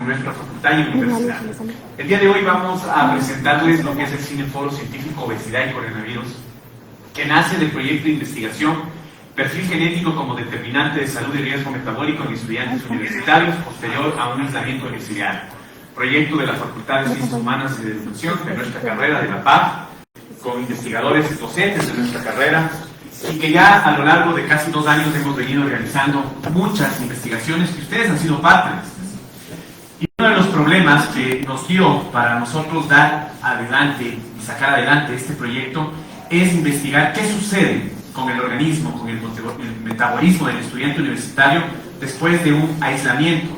nuestra facultad y universidad. El día de hoy vamos a presentarles lo que es el Cineforo Científico Obesidad y Coronavirus, que nace del proyecto de investigación Perfil genético como determinante de salud y riesgo metabólico en estudiantes universitarios posterior a un aislamiento domiciliario. Proyecto de la Facultad de Ciencias Humanas y de Educación de nuestra carrera de la PAF, con investigadores docentes de nuestra carrera, y que ya a lo largo de casi 2 años hemos venido realizando muchas investigaciones que ustedes han sido parte de. Y uno de los problemas que nos dio para nosotros dar adelante y sacar adelante este proyecto es investigar qué sucede con el organismo, con el metabolismo del estudiante universitario después de un aislamiento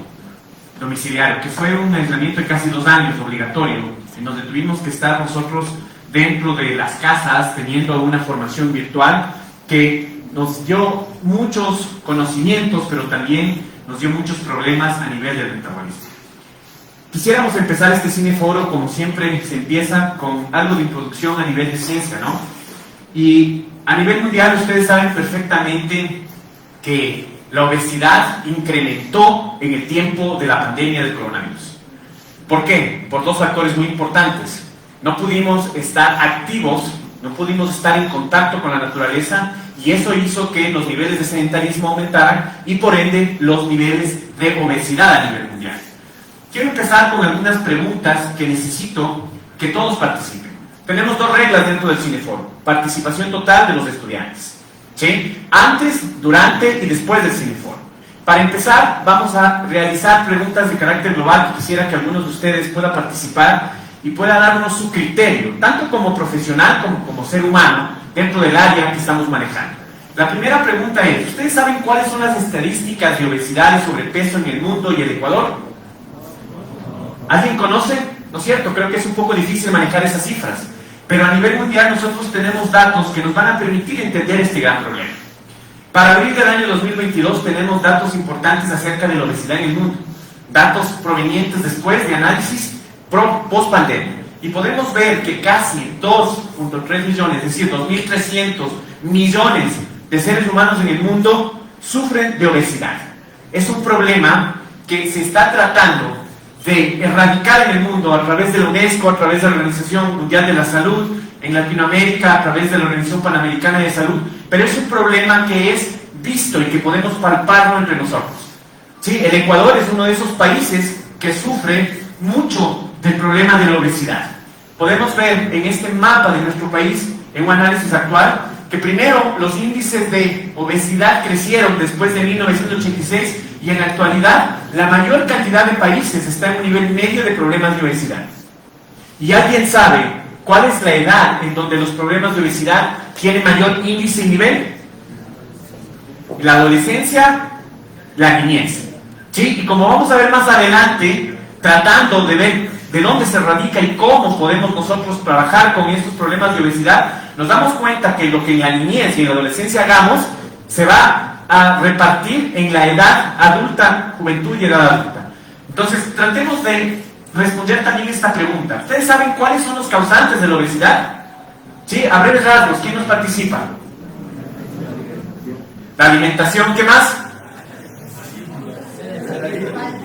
domiciliario, que fue un aislamiento de casi 2 años obligatorio, en donde tuvimos que estar nosotros dentro de las casas teniendo una formación virtual que nos dio muchos conocimientos, pero también nos dio muchos problemas a nivel del metabolismo. Quisiéramos empezar este cineforo, como siempre se empieza, con algo de introducción a nivel de ciencia, ¿no? Y a nivel mundial ustedes saben perfectamente que la obesidad incrementó en el tiempo de la pandemia del coronavirus. ¿Por qué? Por 2 factores muy importantes. No pudimos estar activos, no pudimos estar en contacto con la naturaleza, y eso hizo que los niveles de sedentarismo aumentaran y por ende los niveles de obesidad a nivel mundial. Quiero empezar con algunas preguntas que necesito que todos participen. Tenemos 2 reglas dentro del cineforo: participación total de los estudiantes, ¿sí? Antes, durante y después del cineforo. Para empezar, vamos a realizar preguntas de carácter global. Quisiera que algunos de ustedes puedan participar y pueda darnos su criterio, tanto como profesional como como ser humano, dentro del área que estamos manejando. La primera pregunta es: ¿ustedes saben cuáles son las estadísticas de obesidad y sobrepeso en el mundo y el Ecuador? ¿Alguien conoce? ¿No es cierto? Creo que es un poco difícil manejar esas cifras, pero a nivel mundial nosotros tenemos datos que nos van a permitir entender este gran problema. Para abril del año 2022 tenemos datos importantes acerca de la obesidad en el mundo, datos provenientes después de análisis post-pandemia, y podemos ver que casi 2.3 millones, es decir, 2.300 millones de seres humanos en el mundo sufren de obesidad. Es un problema que se está tratando de erradicar en el mundo a través de la UNESCO, a través de la Organización Mundial de la Salud, en Latinoamérica a través de la Organización Panamericana de Salud, pero es un problema que es visto y que podemos palparlo entre nosotros, ¿sí? El Ecuador es uno de esos países que sufre mucho del problema de la obesidad. Podemos ver en este mapa de nuestro país, en un análisis actual, que primero los índices de obesidad crecieron después de 1986, y en la actualidad la mayor cantidad de países está en un nivel medio de problemas de obesidad. ¿Y alguien sabe cuál es la edad en donde los problemas de obesidad tienen mayor índice y nivel? La adolescencia, la niñez, ¿sí? Y como vamos a ver más adelante, tratando de ver de dónde se radica y cómo podemos nosotros trabajar con estos problemas de obesidad, nos damos cuenta que lo que en la niñez y en la adolescencia hagamos se va a repartir en la edad adulta, juventud y edad adulta. Entonces, tratemos de responder también esta pregunta. ¿Ustedes saben cuáles son los causantes de la obesidad? ¿Sí? A breves rasgos, ¿quién nos participa? La alimentación, ¿qué más?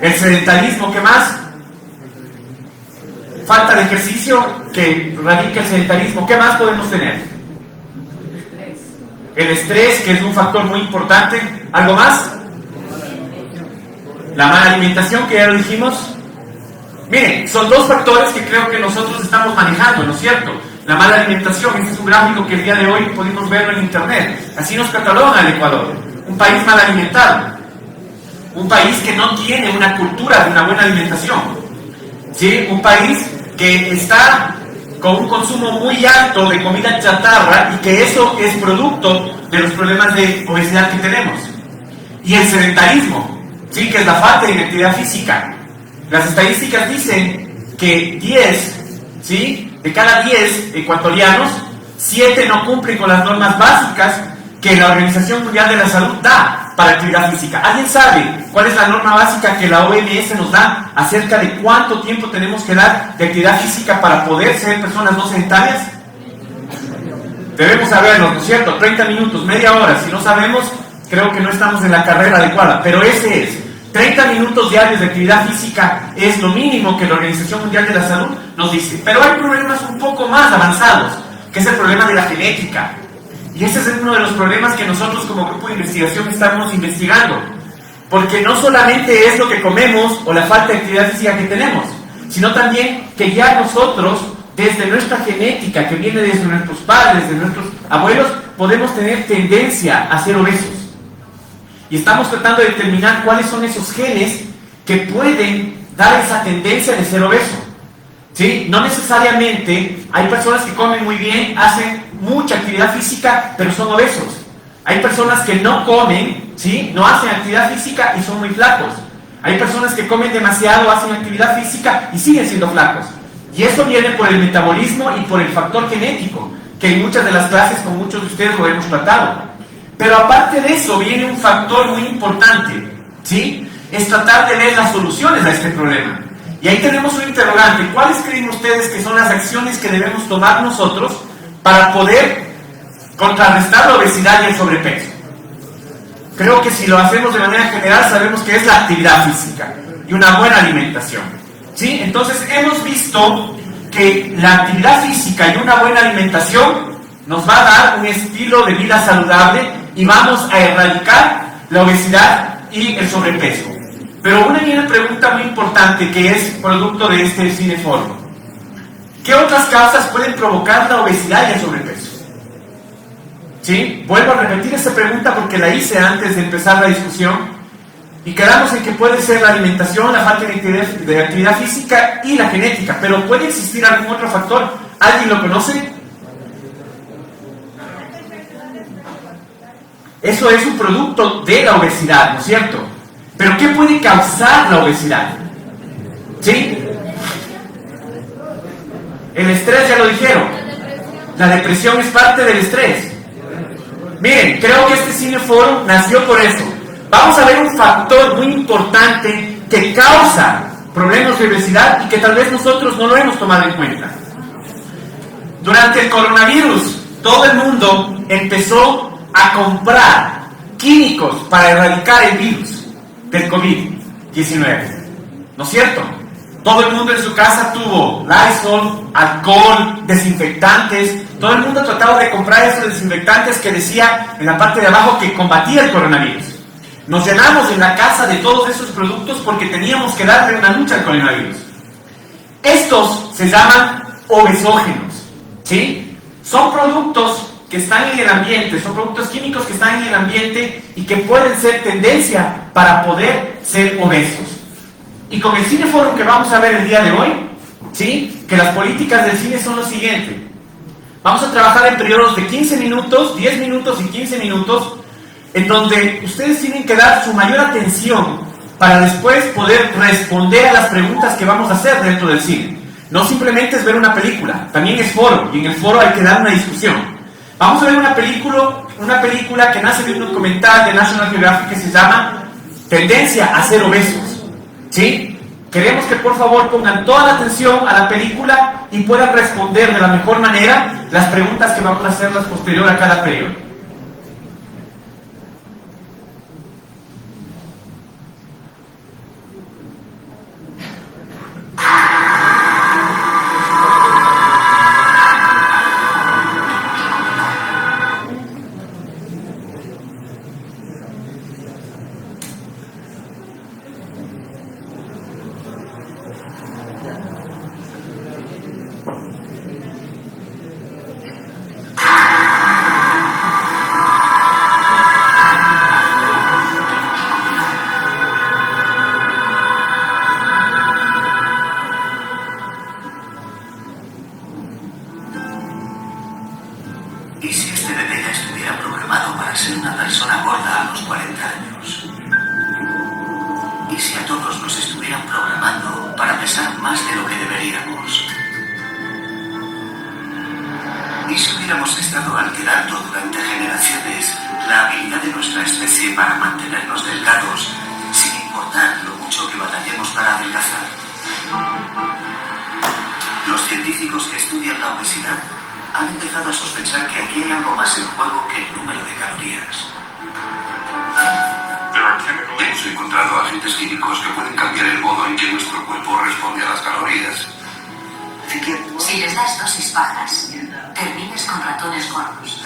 El sedentarismo, ¿qué más? Falta de ejercicio que radica el sedentarismo. ¿Qué más podemos tener? El estrés, que es un factor muy importante. ¿Algo más? La mala alimentación, que ya lo dijimos. Miren, son 2 factores que creo que nosotros estamos manejando, ¿no es cierto? La mala alimentación, este es un gráfico que el día de hoy pudimos verlo en internet. Así nos cataloga el Ecuador: un país mal alimentado, un país que no tiene una cultura de una buena alimentación, ¿sí? Un país que está con un consumo muy alto de comida chatarra, y que eso es producto de los problemas de obesidad que tenemos. Y el sedentarismo, ¿sí? Que es la falta de actividad física. Las estadísticas dicen que 10, ¿sí? De cada 10 ecuatorianos, 7 no cumplen con las normas básicas que la Organización Mundial de la Salud da para actividad física. ¿Alguien sabe cuál es la norma básica que la OMS nos da acerca de cuánto tiempo tenemos que dar de actividad física para poder ser personas no sedentarias? Debemos saberlo, ¿no es cierto? 30 minutos, media hora. Si no sabemos, creo que no estamos en la carrera adecuada, pero ese es. 30 minutos diarios de actividad física es lo mínimo que la Organización Mundial de la Salud nos dice. Pero hay problemas un poco más avanzados, que es el problema de la genética. Y ese es uno de los problemas que nosotros como grupo de investigación estamos investigando. Porque no solamente es lo que comemos o la falta de actividad física que tenemos, sino también que ya nosotros, desde nuestra genética, que viene desde nuestros padres, de nuestros abuelos, podemos tener tendencia a ser obesos. Y estamos tratando de determinar cuáles son esos genes que pueden dar esa tendencia de ser obeso. ¿Sí? No necesariamente hay personas que comen muy bien, hacen mucha actividad física, pero son obesos. Hay personas que no comen, ¿sí? No hacen actividad física y son muy flacos. Hay personas que comen demasiado, hacen actividad física y siguen siendo flacos. Y eso viene por el metabolismo y por el factor genético, que en muchas de las clases con muchos de ustedes lo hemos tratado. Pero aparte de eso viene un factor muy importante, ¿sí? Es tratar de ver las soluciones a este problema. Y ahí tenemos un interrogante. ¿Cuáles creen ustedes que son las acciones que debemos tomar nosotros para poder contrarrestar la obesidad y el sobrepeso? Creo que si lo hacemos de manera general sabemos que es la actividad física y una buena alimentación, ¿sí? Entonces hemos visto que la actividad física y una buena alimentación nos va a dar un estilo de vida saludable y vamos a erradicar la obesidad y el sobrepeso. Pero una pregunta muy importante que es producto de este cineforo: ¿qué otras causas pueden provocar la obesidad y el sobrepeso? ¿Sí? Vuelvo a repetir esta pregunta porque la hice antes de empezar la discusión y quedamos en que puede ser la alimentación, la falta de actividad física y la genética, pero ¿puede existir algún otro factor? ¿Alguien lo conoce? Eso es un producto de la obesidad, ¿no es cierto? ¿Pero qué puede causar la obesidad? ¿Sí? El estrés, ya lo dijeron. La depresión es parte del estrés. Miren, creo que este cineforo nació por eso. Vamos a ver un factor muy importante que causa problemas de obesidad y que tal vez nosotros no lo hemos tomado en cuenta. Durante el coronavirus, todo el mundo empezó a comprar químicos para erradicar el virus del COVID-19. ¿No es cierto? Todo el mundo en su casa tuvo Lysol, alcohol, desinfectantes. Todo el mundo ha tratado de comprar esos desinfectantes que decía en la parte de abajo que combatía el coronavirus. Nos llenamos en la casa de todos esos productos porque teníamos que darle una lucha al coronavirus. Estos se llaman obesógenos, ¿sí? Son productos que están en el ambiente, son productos químicos que están en el ambiente y que pueden ser tendencia para poder ser obesos. Y con el cineforo que vamos a ver el día de hoy, ¿sí? Que las políticas del cine son lo siguiente. Vamos a trabajar en periodos de 15 minutos, 10 minutos y 15 minutos, en donde ustedes tienen que dar su mayor atención para después poder responder a las preguntas que vamos a hacer dentro del cine. No simplemente es ver una película, también es foro, y en el foro hay que dar una discusión. Vamos a ver una película que nace de un documental de National Geographic que se llama Tendencia a ser obesos, ¿sí? Queremos que por favor pongan toda la atención a la película y puedan responder de la mejor manera las preguntas que vamos a hacerlas posterior a cada periodo. ¿Y si este bebé ya estuviera programado para ser una persona gorda a los 40 años? ¿Y si a todos nos estuvieran programando para pesar más de lo que deberíamos? ¿Y si hubiéramos estado alterando durante generaciones la habilidad de nuestra especie para mantenernos delgados, sin importar lo mucho que batallemos para adelgazar? Los científicos que estudian la obesidad han empezado a sospechar que aquí hay algo más en juego que el número de calorías. Hemos encontrado agentes químicos que pueden cambiar el modo en que nuestro cuerpo responde a las calorías. Si les das dosis bajas, terminas con ratones gordos.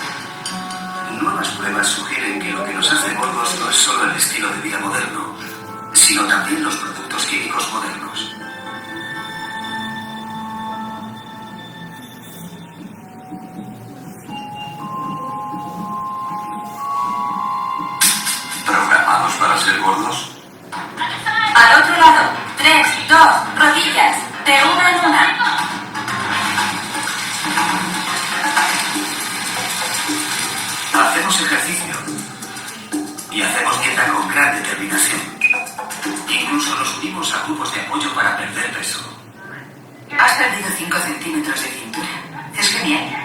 Nuevas pruebas sugieren que lo que nos hace gordos no es solo el estilo de vida moderno, sino también los productos químicos modernos. ¿Programados para ser gordos? Al otro lado, 3, 2, rodillas, de una en una. Hacemos ejercicio y hacemos dieta con gran determinación. Incluso nos unimos a grupos de apoyo para perder peso. Has perdido 5 centímetros de cintura. Es genial.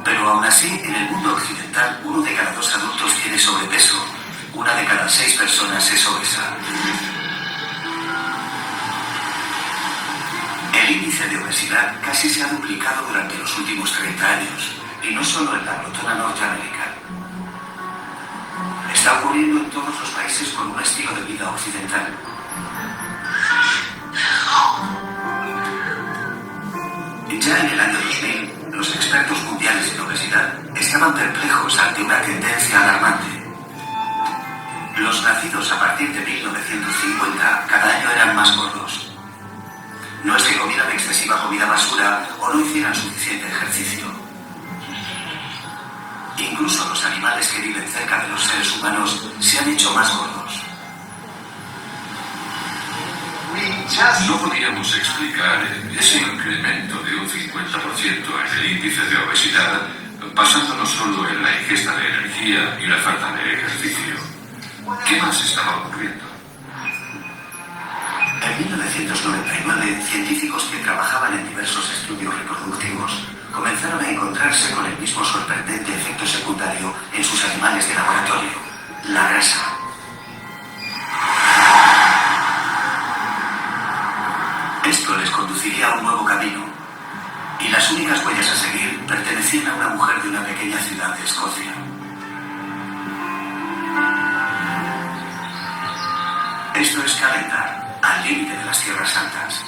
Pero aún así, en el mundo occidental, 1 de cada 2 adultos tiene sobrepeso. 1 de cada 6 personas es obesa. El índice de obesidad casi se ha duplicado durante los últimos 30 años, y no solo en la glotona norteamericana. Está ocurriendo en todos los países con un estilo de vida occidental. Ya en el año 2000, los expertos mundiales en obesidad estaban perplejos ante una tendencia alarmante. Los nacidos a partir de 1950 cada año eran más gordos. No es que comieran excesiva comida basura o no hicieran suficiente ejercicio. Incluso los animales que viven cerca de los seres humanos se han hecho más gordos. No podíamos explicar ese incremento de un 50% en el índice de obesidad basándonos solo en la ingesta de energía y la falta de ejercicio. ¿Qué más estaba ocurriendo? En 1999, científicos que trabajaban en diversos estudios reproductivos comenzaron a encontrarse con el mismo sorprendente efecto secundario en sus animales de laboratorio: la grasa. Esto les conduciría a un nuevo camino, y las únicas huellas a seguir pertenecían a una mujer de una pequeña ciudad de Escocia. Esto es Calentar, al límite de las Tierras Altas.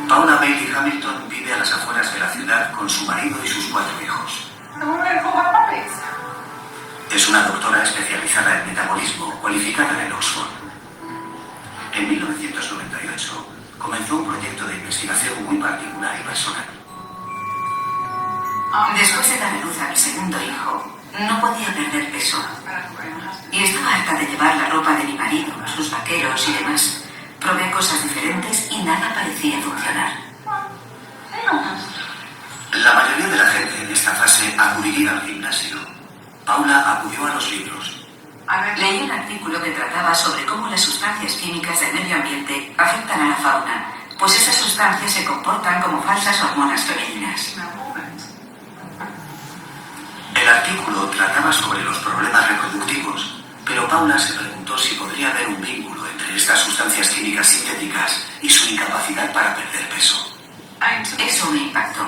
Paula Bailey Hamilton vive a las afueras de la ciudad con su marido y sus 4 hijos. Es una doctora especializada en metabolismo, cualificada en Oxford. En 1998 comenzó un proyecto de investigación muy particular y personal. Después de dar a luz al segundo hijo, no podía perder peso. Y estaba harta de llevar la ropa de mi marido, sus vaqueros y demás. Probé cosas diferentes y nada parecía funcionar. La mayoría de la gente en esta fase acudiría al gimnasio. Paula acudió a los libros. Leí un artículo que trataba sobre cómo las sustancias químicas del medio ambiente afectan a la fauna, pues esas sustancias se comportan como falsas hormonas femeninas. El artículo trataba sobre los problemas reproductivos, pero Paula se preguntó si podría haber un vínculo entre estas sustancias químicas sintéticas y su incapacidad para perder peso. Eso me impactó,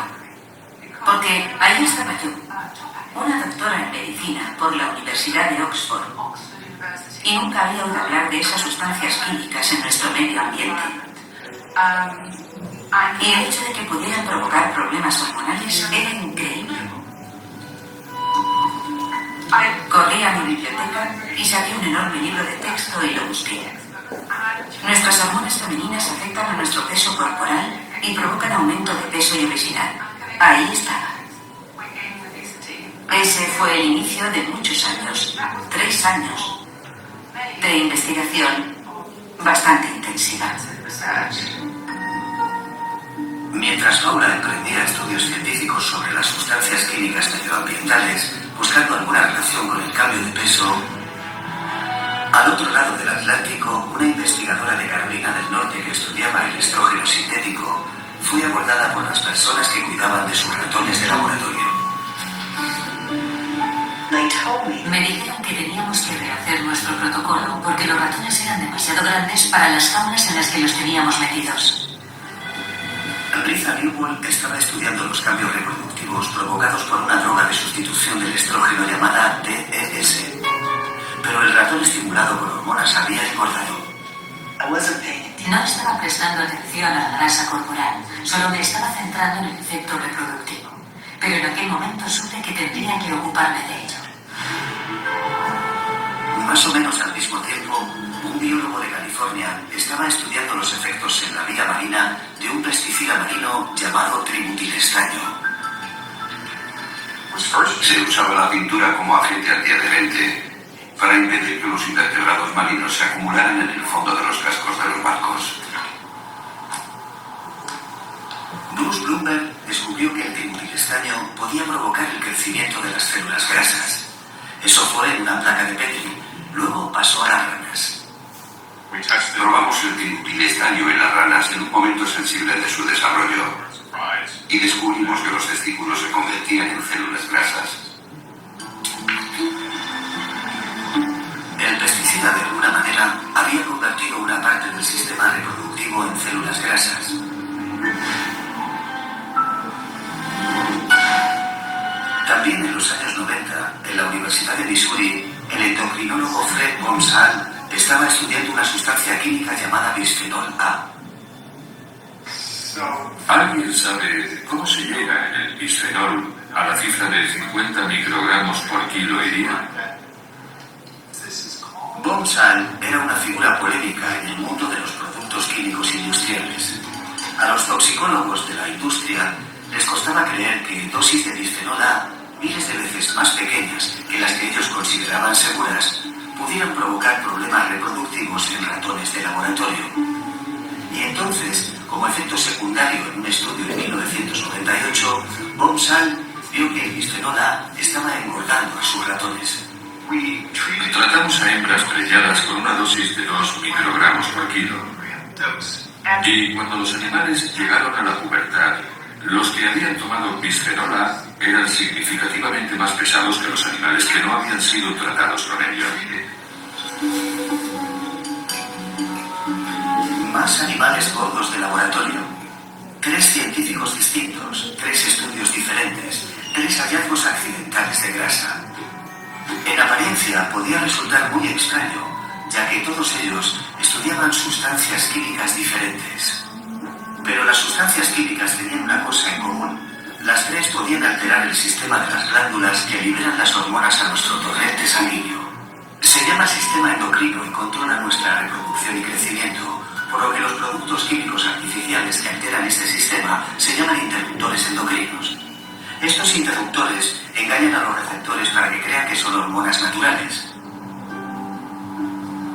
porque ahí estaba yo, una doctora en medicina por la Universidad de Oxford, y nunca había oído hablar de esas sustancias químicas en nuestro medio ambiente. Y el hecho de que pudieran provocar problemas hormonales era increíble. Corrí a mi biblioteca y saqué un enorme libro de texto y lo busqué. Nuestras hormonas femeninas afectan a nuestro peso corporal y provocan aumento de peso y obesidad. Ahí estaba. Ese fue el inicio de muchos años, 3 años, de investigación bastante intensiva. Mientras Paula emprendía estudios científicos sobre las sustancias químicas medioambientales, buscando alguna relación con el cambio de peso, al otro lado del Atlántico, una investigadora de Carolina del Norte que estudiaba el estrógeno sintético fue abordada por las personas que cuidaban de sus ratones de laboratorio. Me dijeron que teníamos que rehacer nuestro protocolo porque los ratones eran demasiado grandes para las jaulas en las que los teníamos metidos. Rita Newell estaba estudiando los cambios reproductivos provocados por una droga de sustitución del estrógeno llamada DES. Pero el ratón estimulado por hormonas había engordado. No estaba prestando atención a la grasa corporal, solo me estaba centrando en el efecto reproductivo. Pero en aquel momento supe que tendría que ocuparme de ello. Más o menos al mismo tiempo, un biólogo de California estaba estudiando los efectos en la vida marina de un pesticida marino llamado tributilestaño. Se usaba la pintura como agente antiadherente para impedir que los invertebrados marinos se acumularan en el fondo de los cascos de los barcos. Bruce Bloomberg descubrió que el tributilestaño podía provocar el crecimiento de las células grasas. Eso fue en una placa de Petri. Luego pasó a las ranas. Probamos el tributilestaño en las ranas en un momento sensible de su desarrollo y descubrimos que los testículos se convertían en células grasas. El pesticida, de alguna manera, había convertido una parte del sistema reproductivo en células grasas. También en los años 90, en la Universidad de Missouri, el endocrinólogo Fred Gonzal estaba estudiando una sustancia química llamada bisfenol A. ¿Alguien sabe cómo se llega en el bisfenol a la cifra de 50 microgramos por kilo y día? Gonzal era una figura polémica en el mundo de los productos químicos industriales. A los toxicólogos de la industria les costaba creer que dosis de bisfenol A, miles de veces más pequeñas que las que ellos consideraban seguras, pudieran provocar problemas reproductivos en ratones de laboratorio. Y entonces, como efecto secundario en un estudio de 1998, Gonzal vio que el bisfenol A estaba engordando a sus ratones. Tratamos a hembras preñadas con una dosis de 2 microgramos por kilo. Y cuando los animales llegaron a la pubertad, los que habían tomado bisfenol A eran significativamente más pesados que los animales que no habían sido tratados con ello. Más animales gordos de laboratorio. 3 científicos distintos, 3 estudios diferentes, 3 hallazgos accidentales de grasa. En apariencia podía resultar muy extraño, ya que todos ellos estudiaban sustancias químicas diferentes. Pero las sustancias químicas tenían una cosa en común. Las 3 podían alterar el sistema de las glándulas que liberan las hormonas a nuestro torrente sanguíneo. Se llama sistema endocrino y controla nuestra reproducción y crecimiento, por lo que los productos químicos artificiales que alteran este sistema se llaman interruptores endocrinos. Estos interruptores engañan a los receptores para que crean que son hormonas naturales.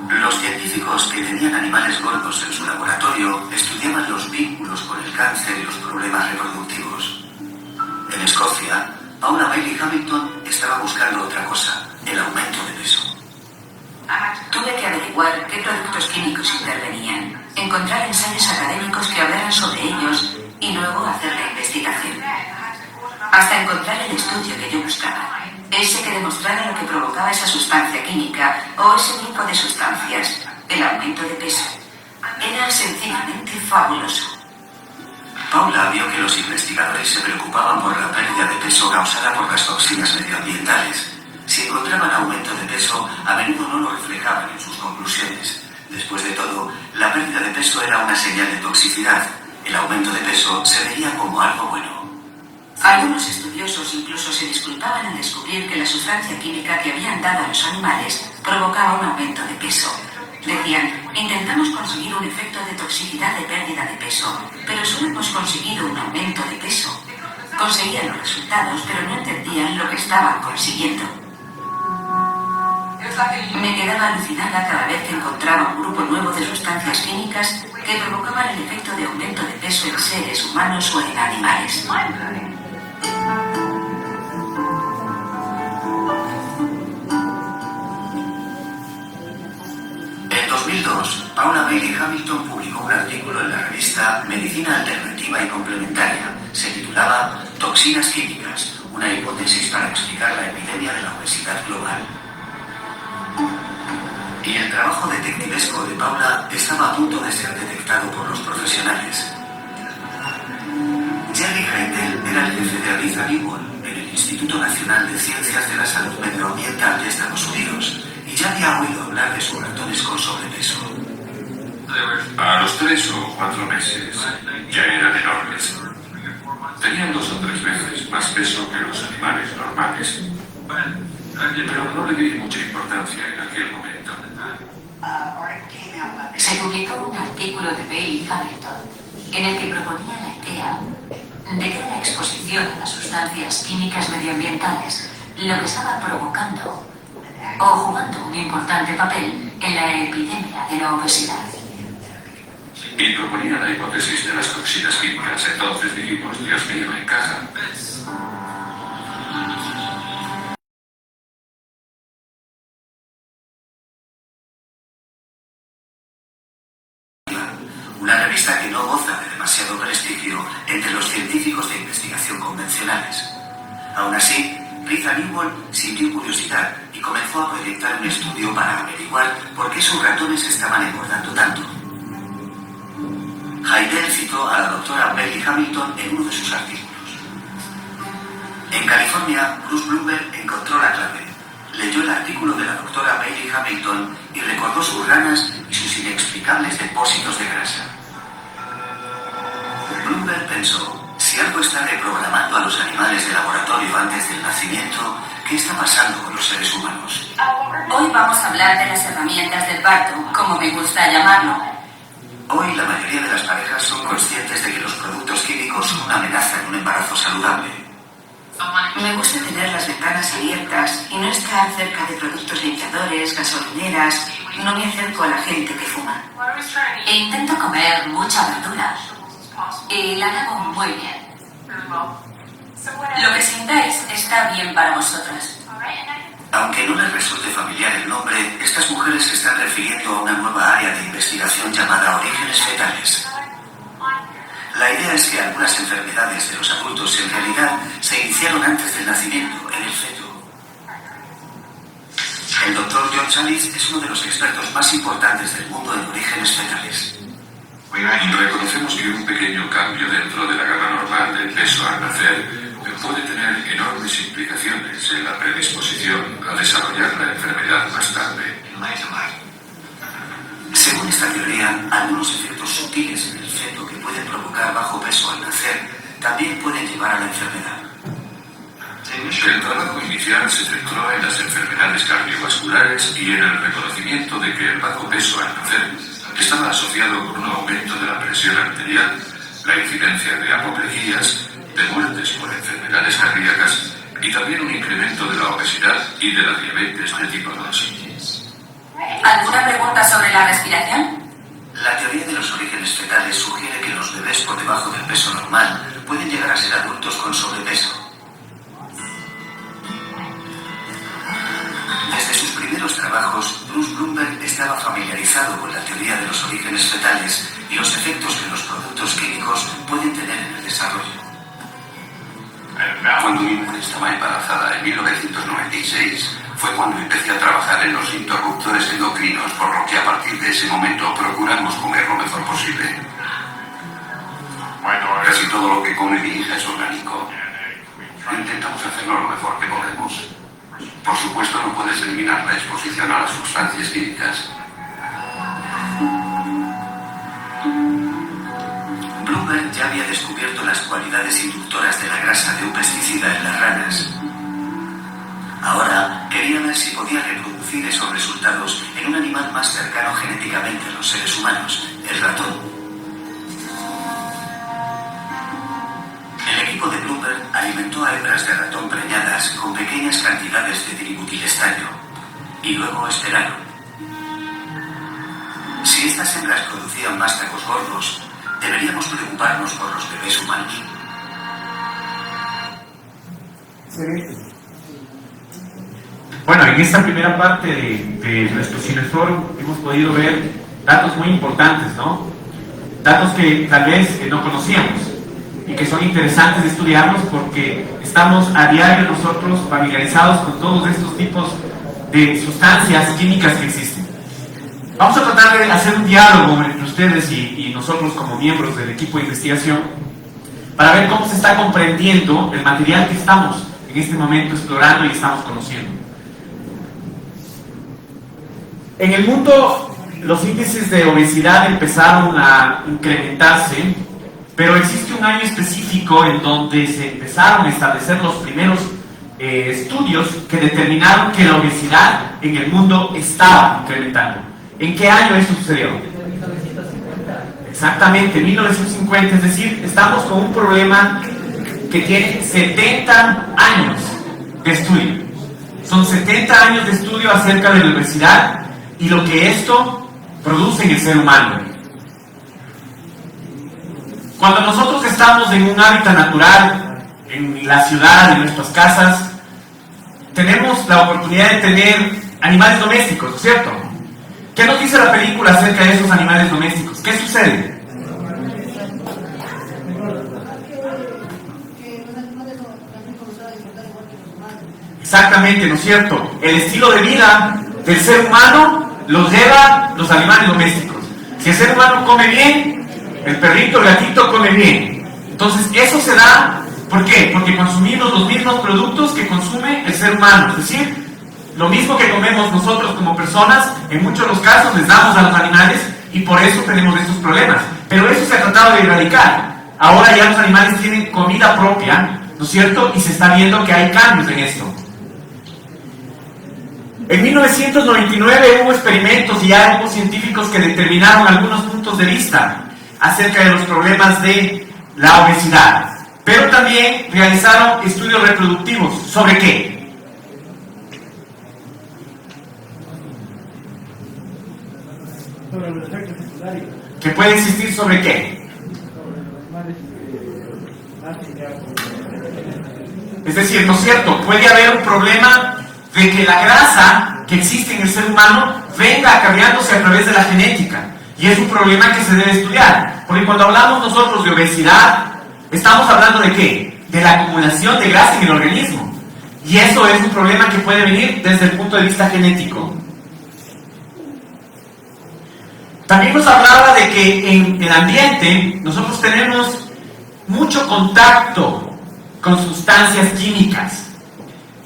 Los científicos que tenían animales gordos en su laboratorio estudiaban los vínculos con el cáncer y los problemas reproductivos. En Escocia, Paula Bailey Hamilton estaba buscando otra cosa, el aumento de peso. Tuve que averiguar qué productos químicos intervenían, encontrar ensayos académicos que hablaran sobre ellos y luego hacer la investigación. Hasta encontrar el estudio que yo buscaba, ese que demostrara lo que provocaba esa sustancia química o ese tipo de sustancias, el aumento de peso. Era sencillamente fabuloso. Paula vio que los investigadores se preocupaban por la pérdida de peso causada por las toxinas medioambientales. Si encontraban aumento de peso, a menudo no lo reflejaban en sus conclusiones. Después de todo, la pérdida de peso era una señal de toxicidad. El aumento de peso se veía como algo bueno. Algunos estudiosos incluso se disculpaban al descubrir que la sustancia química que habían dado a los animales provocaba un aumento de peso. Decían, intentamos conseguir un efecto de toxicidad de pérdida de peso, pero solo hemos conseguido un aumento de peso. Conseguían los resultados, pero no entendían lo que estaban consiguiendo. Me quedaba alucinada cada vez que encontraba un grupo nuevo de sustancias químicas que provocaban el efecto de aumento de peso en seres humanos o en animales. En 2002, Paula Bailey Hamilton publicó un artículo en la revista Medicina Alternativa y Complementaria. Se titulaba Toxinas químicas, una hipótesis para explicar la epidemia de la obesidad global. Y el trabajo detectivesco de Paula estaba a punto de ser detectado por los profesionales. Jerry Heidel era el jefe de Rita Newell en el Instituto Nacional de Ciencias de la Salud Medioambiental de Estados Unidos y ya había oído hablar de sus ratones con sobrepeso. A los 3 o 4 meses ya eran enormes. Tenían 2 o 3 veces más peso que los animales normales. Pero no le di mucha importancia en aquel momento. Se publicó un artículo de Bailey Hamilton en el que proponía la idea de que la exposición a las sustancias químicas medioambientales lo que estaba provocando o jugando un importante papel en la epidemia de la obesidad. Y proponía la hipótesis de las toxinas químicas. Entonces dijimos, Dios mío, encaja. Una revista que no goza de demasiado prestigio entre los científicos de investigación convencionales. Aún así, Rita Newell sintió curiosidad y comenzó a proyectar un estudio para averiguar por qué sus ratones estaban engordando tanto. Heidel citó a la doctora Bailey Hamilton en uno de sus artículos. En California, Bruce Bloomberg encontró la clave. Leyó el artículo de la doctora Bailey Hamilton y recordó sus ranas y sus inexplicables depósitos de grasa. Bloomberg pensó, si algo está reprogramando a los animales de laboratorio antes del nacimiento, ¿qué está pasando con los seres humanos? Hoy vamos a hablar de las herramientas del parto, como me gusta llamarlo. Hoy la mayoría de las parejas son conscientes de que los productos químicos son una amenaza en un embarazo saludable. Me gusta tener las ventanas abiertas y no estar cerca de productos limpiadores, gasolineras. No me acerco a la gente que fuma. E intento comer mucha verdura. Y la lavo muy bien. Lo que sintáis está bien para vosotras. Aunque no les resulte familiar el nombre, estas mujeres se están refiriendo a una nueva área de investigación llamada orígenes fetales. La idea es que algunas enfermedades de los adultos en realidad se iniciaron antes del nacimiento, en el feto. El doctor John Chalice es uno de los expertos más importantes del mundo en orígenes fetales. Reconocemos que un pequeño cambio dentro de la gama normal del peso al nacer puede tener enormes implicaciones en la predisposición a desarrollar la enfermedad más tarde. Según esta teoría, algunos efectos sutiles en el feto que pueden provocar bajo peso al nacer también pueden llevar a la enfermedad. El trabajo inicial se centró en las enfermedades cardiovasculares y en el reconocimiento de que el bajo peso al nacer estaba asociado con un aumento de la presión arterial, la incidencia de apoplejías, de muertes por enfermedades cardíacas y también un incremento de la obesidad y de la diabetes de tipo 2. ¿Alguna pregunta sobre la respiración? La teoría de los orígenes fetales sugiere que los bebés por debajo del peso normal pueden llegar a ser adultos con sobrepeso. Desde sus primeros trabajos, Bruce Bloomberg estaba familiarizado con la teoría de los orígenes fetales y los efectos que los productos químicos pueden tener en el desarrollo. Cuando mi mujer estaba embarazada en 1996, fue cuando empecé a trabajar en los interruptores endocrinos, por lo que a partir de ese momento procuramos comer lo mejor posible. Casi todo lo que come mi hija es orgánico. Intentamos hacerlo lo mejor que podemos. Por supuesto, no puedes eliminar la exposición a las sustancias químicas. Bloomberg ya había descubierto las cualidades inductoras de la grasa de un pesticida en las ranas. Ahora quería ver si podía reproducir esos resultados en un animal más cercano genéticamente a los seres humanos, el ratón. El equipo de Bloomberg alimentó a hembras de ratón preñadas con pequeñas cantidades de tributilestaño y luego esperaron. Si estas hembras producían vástagos gordos, deberíamos preocuparnos por los bebés humanos. Bueno, en esta primera parte de nuestro cineforo hemos podido ver datos muy importantes, ¿no? Datos que tal vez no conocíamos y que son interesantes de estudiarlos porque estamos a diario nosotros familiarizados con todos estos tipos de sustancias químicas que existen. Vamos a tratar de hacer un diálogo entre ustedes y nosotros como miembros del equipo de investigación para ver cómo se está comprendiendo el material que estamos en este momento explorando y estamos conociendo. En el mundo, los índices de obesidad empezaron a incrementarse, pero existe un año específico en donde se empezaron a establecer los primeros estudios que determinaron que la obesidad en el mundo estaba incrementando. ¿En qué año eso sucedió? Exactamente, 1950, es decir, estamos con un problema que tiene 70 años de estudio. Son 70 años de estudio acerca de la obesidad y lo que esto produce en el ser humano. Cuando nosotros estamos en un hábitat natural, en la ciudad, en nuestras casas, tenemos la oportunidad de tener animales domésticos, ¿no es cierto? ¿Qué nos dice la película acerca de esos animales domésticos? ¿Qué sucede? Exactamente, ¿no es cierto? El estilo de vida del ser humano los lleva los animales domésticos. Si el ser humano come bien, el perrito, el gatito come bien. Entonces, eso se da, ¿por qué? Porque consumimos los mismos productos que consume el ser humano. Es decir, lo mismo que comemos nosotros como personas, en muchos de los casos les damos a los animales y por eso tenemos estos problemas. Pero eso se ha tratado de erradicar. Ahora ya los animales tienen comida propia, ¿no es cierto? Y se está viendo que hay cambios en esto. En 1999 hubo experimentos y ya hubo científicos que determinaron algunos puntos de vista acerca de los problemas de la obesidad. Pero también realizaron estudios reproductivos. ¿Sobre qué? Sobre los efectos secundarios. ¿Que puede existir sobre qué? Es decir, ¿no es cierto? Puede haber un problema de que la grasa que existe en el ser humano venga acarreándose a través de la genética. Y es un problema que se debe estudiar. Porque cuando hablamos nosotros de obesidad, estamos hablando de ¿qué? De la acumulación de grasa en el organismo. Y eso es un problema que puede venir desde el punto de vista genético. También nos hablaba de que en el ambiente nosotros tenemos mucho contacto con sustancias químicas.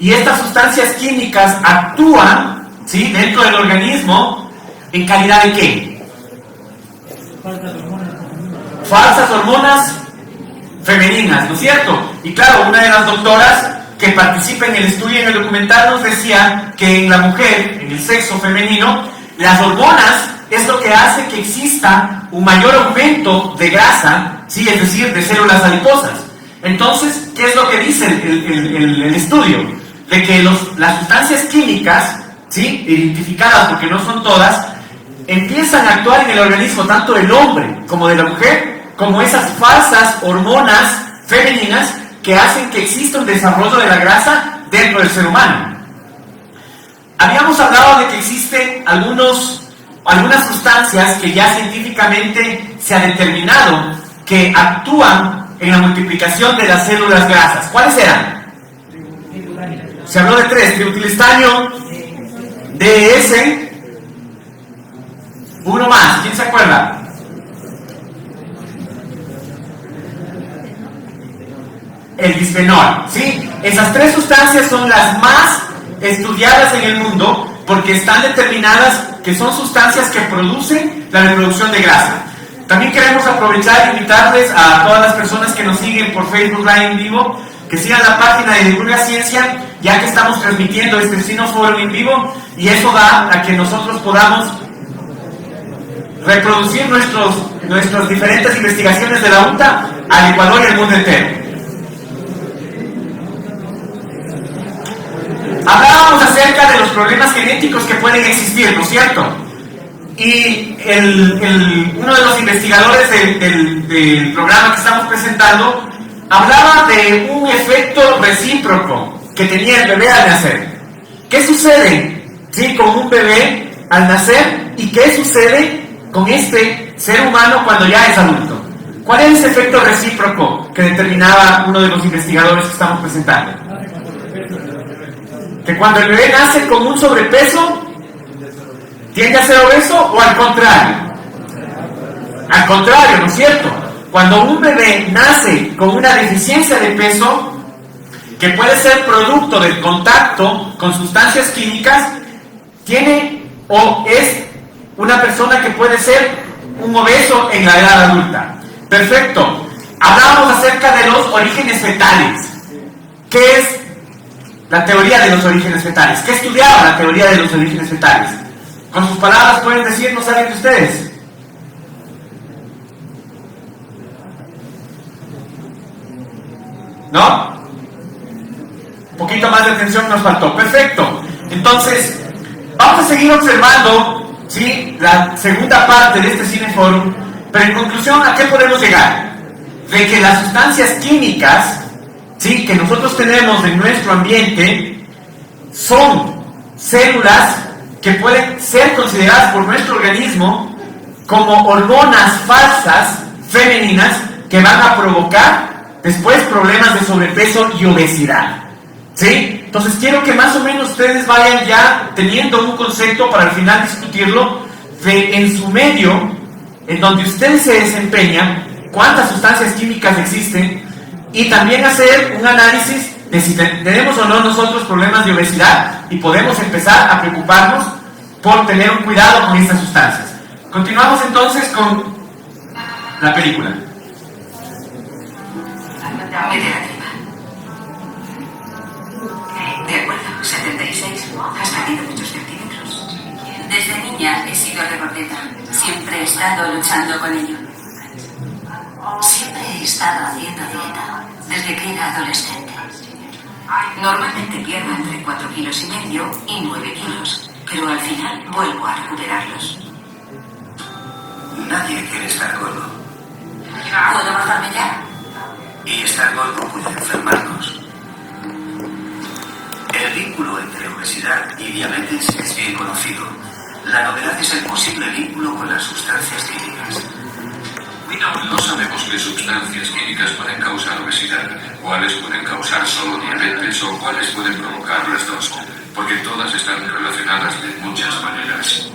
Y estas sustancias químicas actúan, ¿sí?, dentro del organismo en calidad de ¿qué? Falsas hormonas femeninas, ¿no es cierto? Y claro, una de las doctoras que participa en el estudio, en el documental, nos decía que en la mujer, en el sexo femenino, las hormonas es lo que hace que exista un mayor aumento de grasa, ¿sí?, es decir, de células adiposas. Entonces, ¿qué es lo que dice el estudio? De que las sustancias químicas, ¿sí?, identificadas, porque no son todas, empiezan a actuar en el organismo tanto del hombre como de la mujer, como esas falsas hormonas femeninas que hacen que exista un desarrollo de la grasa dentro del ser humano. Habíamos hablado de que existen algunas sustancias que ya científicamente se ha determinado que actúan en la multiplicación de las células grasas. ¿Cuáles eran? Se habló de 3, tributilestaño, DES, uno más, ¿quién se acuerda? El bisfenol, ¿sí? Esas 3 sustancias son las más estudiadas en el mundo porque están determinadas que son sustancias que producen la reproducción de grasa. También queremos aprovechar e invitarles a todas las personas que nos siguen por Facebook Live en vivo, que sigan la página de Divulga Ciencia, ya que estamos transmitiendo este Sinoforo en vivo, y eso da a que nosotros podamos reproducir nuestras diferentes investigaciones de la UNTA al Ecuador y al mundo entero. Hablábamos acerca de los problemas genéticos que pueden existir, ¿no es cierto? Y uno de los investigadores del programa que estamos presentando hablaba de un efecto recíproco que tenía el bebé al nacer. ¿Qué sucede, sí, con un bebé al nacer y qué sucede con este ser humano cuando ya es adulto? ¿Cuál es ese efecto recíproco que determinaba uno de los investigadores que estamos presentando? Que cuando el bebé nace con un sobrepeso, ¿tiende a ser obeso o al contrario? Al contrario, ¿no es cierto? cuando un bebé nace con una deficiencia de peso, que puede ser producto del contacto con sustancias químicas, tiene o es una persona que puede ser un obeso en la edad adulta. Perfecto. Hablábamos acerca de los orígenes fetales. ¿Qué es la teoría de los orígenes fetales? ¿Qué estudiaba la teoría de los orígenes fetales? Con sus palabras pueden decirnos alguien de ustedes. ¿No? Un poquito más de atención nos faltó. Perfecto. Entonces, vamos a seguir observando, ¿sí?, la segunda parte de este Cineforum, pero en conclusión, ¿a qué podemos llegar? De que las sustancias químicas, ¿sí?, que nosotros tenemos en nuestro ambiente son células que pueden ser consideradas por nuestro organismo como hormonas falsas femeninas que van a provocar después problemas de sobrepeso y obesidad. ¿Sí? Entonces quiero que más o menos ustedes vayan ya teniendo un concepto para al final discutirlo de en su medio, en donde ustedes se desempeñan, cuántas sustancias químicas existen, y también hacer un análisis de si tenemos o no nosotros problemas de obesidad y podemos empezar a preocuparnos por tener un cuidado con estas sustancias. Continuamos entonces con la película. De acuerdo, 76. Has perdido muchos centímetros. Desde niña he sido regordeta. Siempre he estado luchando con ello. Siempre he estado haciendo dieta desde que era adolescente. Normalmente pierdo entre 4,5 kilos y 9 kilos, pero al final vuelvo a recuperarlos. Nadie quiere estar gordo. ¿Puedo bajarme ya? Y estar gordo puede enfermarnos. El vínculo entre obesidad y diabetes es bien conocido. La novedad es el posible vínculo con las sustancias químicas. No sabemos qué sustancias químicas pueden causar obesidad, cuáles pueden causar solo diabetes o cuáles pueden provocar las dos, porque todas están relacionadas de muchas maneras.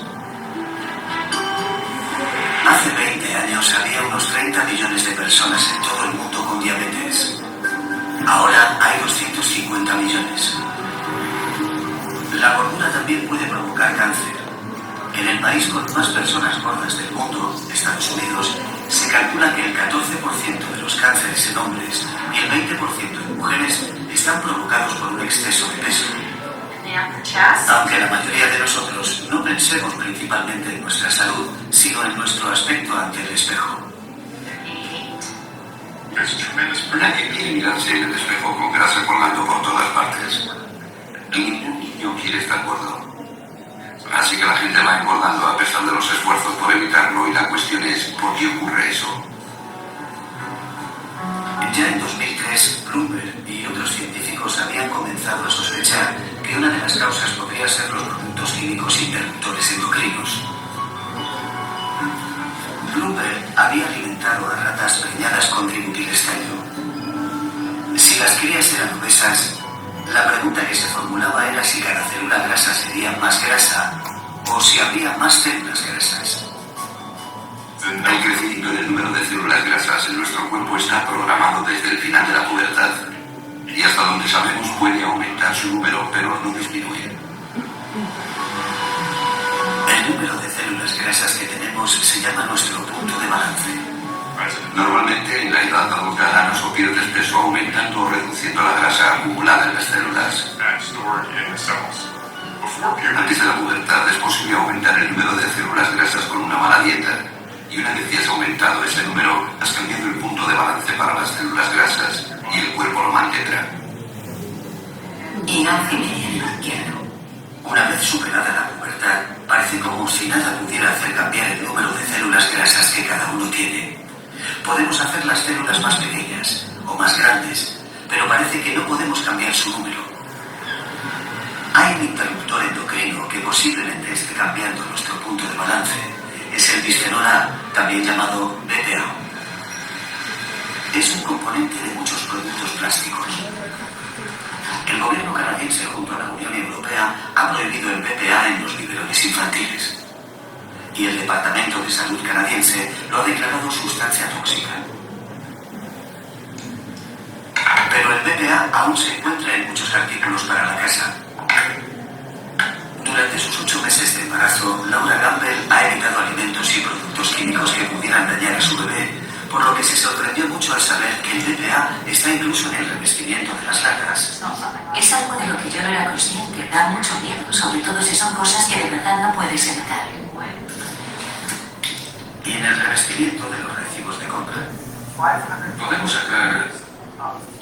Hace 20 años había unos 30 millones de personas en todo el mundo con diabetes. Ahora hay 250 millones. La gordura también puede provocar cáncer. En el país con más personas gordas del mundo, Estados Unidos, se calcula que el 14% de los cánceres en hombres y el 20% en mujeres están provocados por un exceso de peso. Aunque la mayoría de nosotros no pensemos principalmente en nuestra salud, sino en nuestro aspecto ante el espejo. Nadie quiere mirarse en el espejo con grasa colgando por todas partes. Ningún niño quiere estar gordo. Así que la gente va engordando a pesar de los esfuerzos por evitarlo, y la cuestión es, ¿por qué ocurre eso? Ya en 2003, Bloomberg y otros científicos habían comenzado a sospechar que una de las causas podría ser los productos químicos interruptores endocrinos. Bloomberg había alimentado a ratas preñadas con tributilestaño. Si las crías eran obesas, la pregunta que se formulaba era si cada célula grasa sería más grasa o si habría más células grasas. El crecimiento del número de células grasas en nuestro cuerpo está programado desde el final de la pubertad, y hasta donde sabemos puede aumentar su número, pero no disminuir. El número de células grasas que tenemos se llama nuestro punto de balance. Normalmente en la edad adulta ganas o pierdes peso aumentando o reduciendo la grasa acumulada en las células. Antes de la pubertad es posible aumentar el número de células grasas con una mala dieta, y una vez ya has aumentado ese número, has cambiado el punto de balance para las células grasas y el cuerpo lo mantendrá. Y 11,5 en lo izquierdo. Una vez superada la pubertad, parece como si nada pudiera hacer cambiar el número de células grasas que cada uno tiene. Podemos hacer las células más pequeñas o más grandes, pero parece que no podemos cambiar su número. Hay un interruptor endocrino que posiblemente esté cambiando nuestro punto de balance. Es el bisfenol A, también llamado BPA. Es un componente de muchos productos plásticos. El gobierno canadiense, junto a la Unión Europea, ha prohibido el BPA en los biberones infantiles. Y el Departamento de Salud canadiense lo ha declarado sustancia tóxica. Pero el BPA aún se encuentra en muchos artículos para la casa. Durante sus 8 meses de embarazo, Laura Campbell ha evitado alimentos y productos químicos que pudieran dañar a su bebé, por lo que se sorprendió mucho al saber que el BPA está incluso en el revestimiento de las latas. Es algo de lo que yo no era consciente. Da mucho miedo, sobre todo si son cosas que de verdad no puedes evitar. Y en el revestimiento de los recibos de compra. Podemos sacar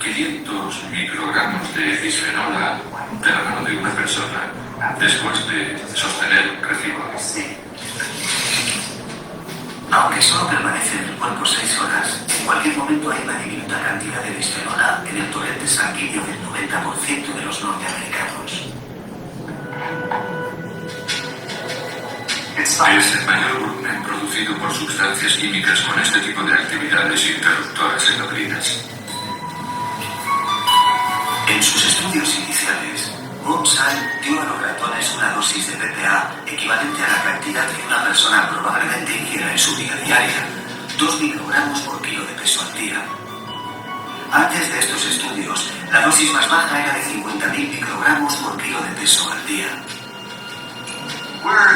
500 microgramos de bisfenol A de la mano de una persona después de sostener un recibo. Sí. Aunque solo permanece en el cuerpo 6 horas, en cualquier momento hay una diminuta cantidad de bisfenol A en el torrente sanguíneo del 90% de los norteamericanos. Es el mayor volumen producido por sustancias químicas con este tipo de actividades interruptoras endocrinas. En sus estudios iniciales, Bomsal dio a los ratones una dosis de BPA equivalente a la cantidad que una persona probablemente ingiera en su vida diaria, 2 microgramos por kilo de peso al día. Antes de estos estudios, la dosis más baja era de 50.000 microgramos por kilo de peso al día.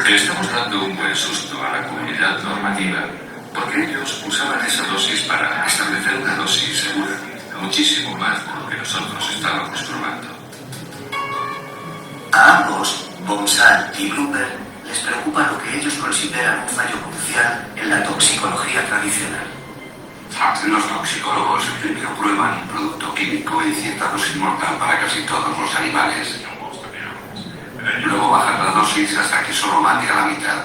Estamos dando un buen susto a la comunidad normativa, porque ellos usaban esa dosis para establecer una dosis segura, muchísimo más de lo que nosotros estábamos probando. A ambos, Bomsal y Bloomberg, les preocupa lo que ellos consideran un fallo crucial en la toxicología tradicional. Los toxicólogos primero prueban un producto químico en cierta dosis mortal para casi todos los animales. Luego bajan la dosis hasta que solo mate a la mitad.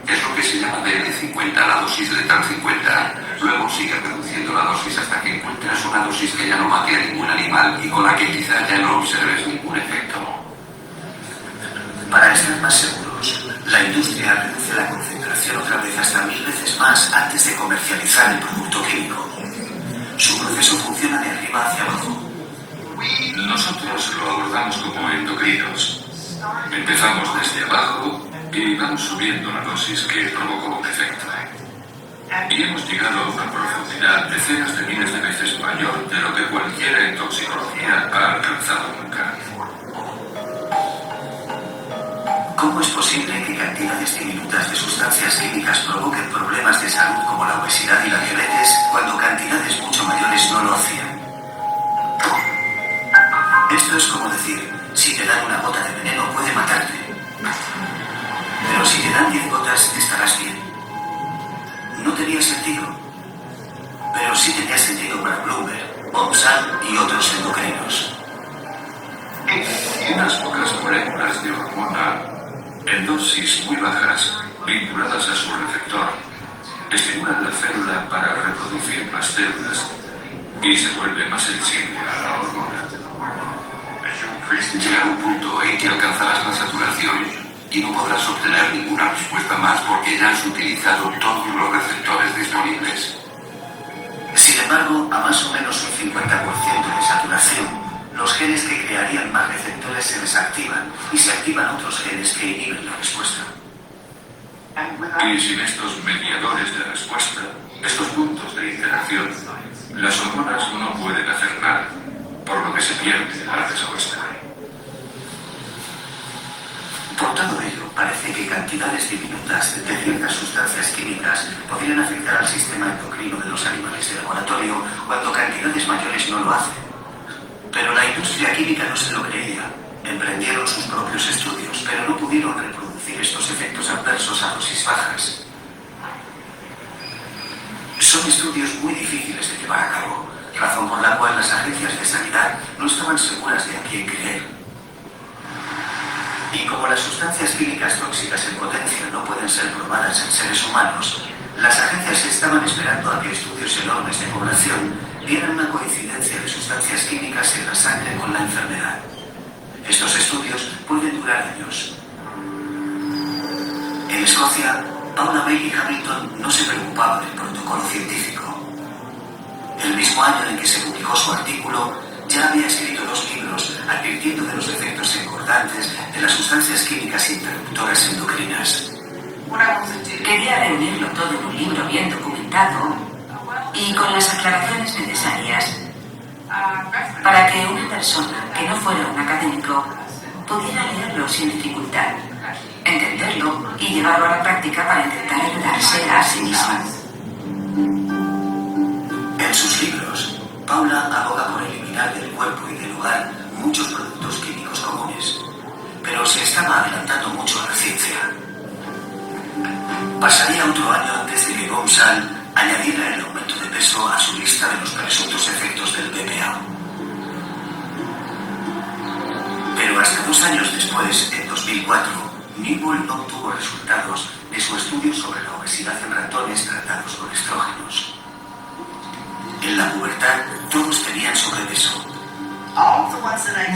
Es lo que se llama DL50, la dosis letal 50. Luego sigue reduciendo la dosis hasta que encuentras una dosis que ya no mate a ningún animal y con la que quizá ya no observes ningún efecto. Para estar más seguros, la industria reduce la concentración otra vez hasta 1000 veces más antes de comercializar el producto químico. Su proceso funciona de arriba hacia abajo. Nosotros lo abordamos como endocrinos. Empezamos desde abajo y vamos subiendo la dosis que provocó un efecto. Y hemos llegado a una profundidad decenas de miles de veces mayor de lo que cualquiera en toxicología ha alcanzado nunca. ¿Cómo es posible que cantidades diminutas de sustancias químicas provoquen problemas de salud como la obesidad y la diabetes cuando cantidades mucho mayores no lo hacían? Esto es como decir, si te dan una gota de veneno puede matarte. Pero si te dan 10 gotas estarás bien. No tenía sentido. Pero sí tenía sentido para Bloomberg, Bomsal y otros endocrinos. Unas pocas moléculas de hormona en dosis muy bajas, vinculadas a su receptor, estimulan la célula para reproducir más células y se vuelve más sensible a la hormona. Llega un punto en que alcanzarás la saturación y no podrás obtener ninguna respuesta más porque ya has utilizado todos los receptores disponibles. Sin embargo, a más o menos un 50% de saturación, los genes que crearían más receptores se desactivan y se activan otros genes que inhiben la respuesta. Y sin estos mediadores de respuesta, estos puntos de interacción, las hormonas no pueden hacer nada, por lo que se pierde la respuesta. Por todo ello, parece que cantidades diminutas de ciertas sustancias químicas podrían afectar al sistema endocrino de los animales de laboratorio cuando cantidades mayores no lo hacen. Pero la industria química no se lo creía. Emprendieron sus propios estudios, pero no pudieron reproducir estos efectos adversos a dosis bajas. Son estudios muy difíciles de llevar a cabo, razón por la cual las agencias de sanidad no estaban seguras de a quién creer. Y como las sustancias químicas tóxicas en potencia no pueden ser probadas en seres humanos, las agencias estaban esperando a que estudios enormes de población dieran una coincidencia de sustancias químicas en la sangre con la enfermedad. Estos estudios pueden durar años. En Escocia, Paula Bailey Hamilton no se preocupaba del protocolo científico. El mismo año en que se publicó su artículo, ya había escrito 2 libros advirtiendo de los efectos engordantes de las sustancias químicas interruptoras endocrinas. Quería reunirlo todo en un libro bien documentado y con las aclaraciones necesarias para que una persona que no fuera un académico pudiera leerlo sin dificultad, entenderlo y llevarlo a la práctica para intentar ayudarse a sí misma. En sus libros, Paula aboga por eliminar del cuerpo y del hogar muchos productos químicos comunes, pero se estaba adelantando mucho a la ciencia. Pasaría otro año antes de que Gonzal añadiera el aumento de peso a su lista de los presuntos efectos del BPA. Pero hasta 2 años después, en 2004, Newbold no obtuvo resultados de su estudio sobre la obesidad en ratones tratados con estrógenos. En la pubertad, todos tenían sobrepeso.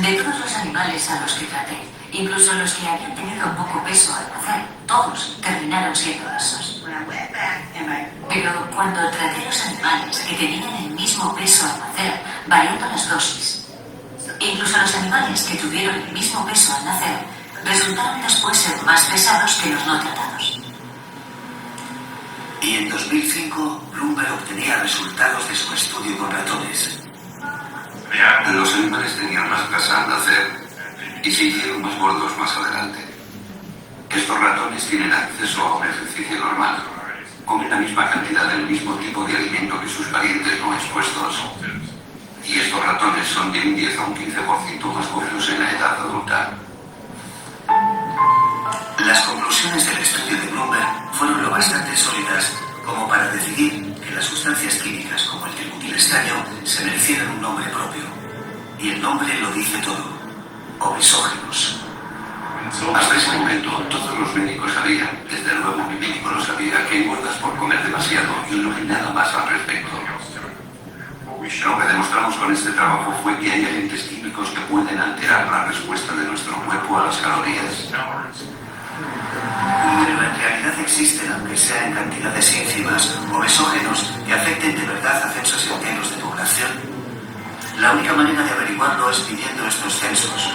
De todos los animales a los que traté, incluso los que habían tenido poco peso al nacer, todos terminaron siendo obesos. Pero cuando traté a los animales que tenían el mismo peso al nacer, variando las dosis, incluso los animales que tuvieron el mismo peso al nacer, resultaron después ser más pesados que los no tratados. Y en 2005, Bloomberg obtenía resultados de su estudio con ratones. Los animales tenían más grasa al nacer y se hicieron más gordos más adelante. Estos ratones tienen acceso a un ejercicio normal, comen la misma cantidad del mismo tipo de alimento que sus parientes no expuestos. Y estos ratones son de un 10 a un 15% más gordos en la edad adulta. Las conclusiones del estudio de Bloomberg fueron lo bastante sólidas como para decidir que las sustancias químicas como el tributilestaño se merecieran un nombre propio. Y el nombre lo dice todo: obesógenos. Hasta ese momento, todos los médicos sabían, desde luego mi médico lo sabía, que engordas por comer demasiado y no hay nada más al respecto. Lo que demostramos con este trabajo fue que hay agentes químicos que pueden alterar la respuesta de nuestro cuerpo a las calorías. Pero en realidad existen, aunque sea en cantidades ínfimas, obesógenos que afecten de verdad a censos enteros de población. La única manera de averiguarlo es pidiendo estos censos.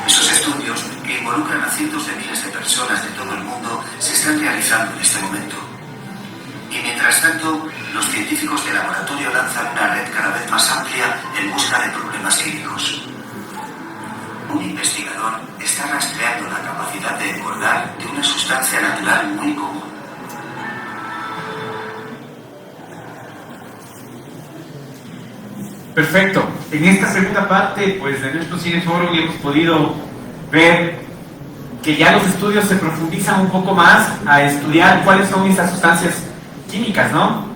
Esos estudios, que involucran a cientos de miles de personas de todo el mundo, se están realizando en este momento. Y mientras tanto, los científicos de laboratorio lanzan una red cada vez más amplia en busca de problemas químicos. Un investigador está rastreando la capacidad de engordar de una sustancia natural muy común. Perfecto. En esta segunda parte, pues, de nuestro Cineforum hemos podido ver que ya los estudios se profundizan un poco más a estudiar cuáles son esas sustancias químicas, ¿no?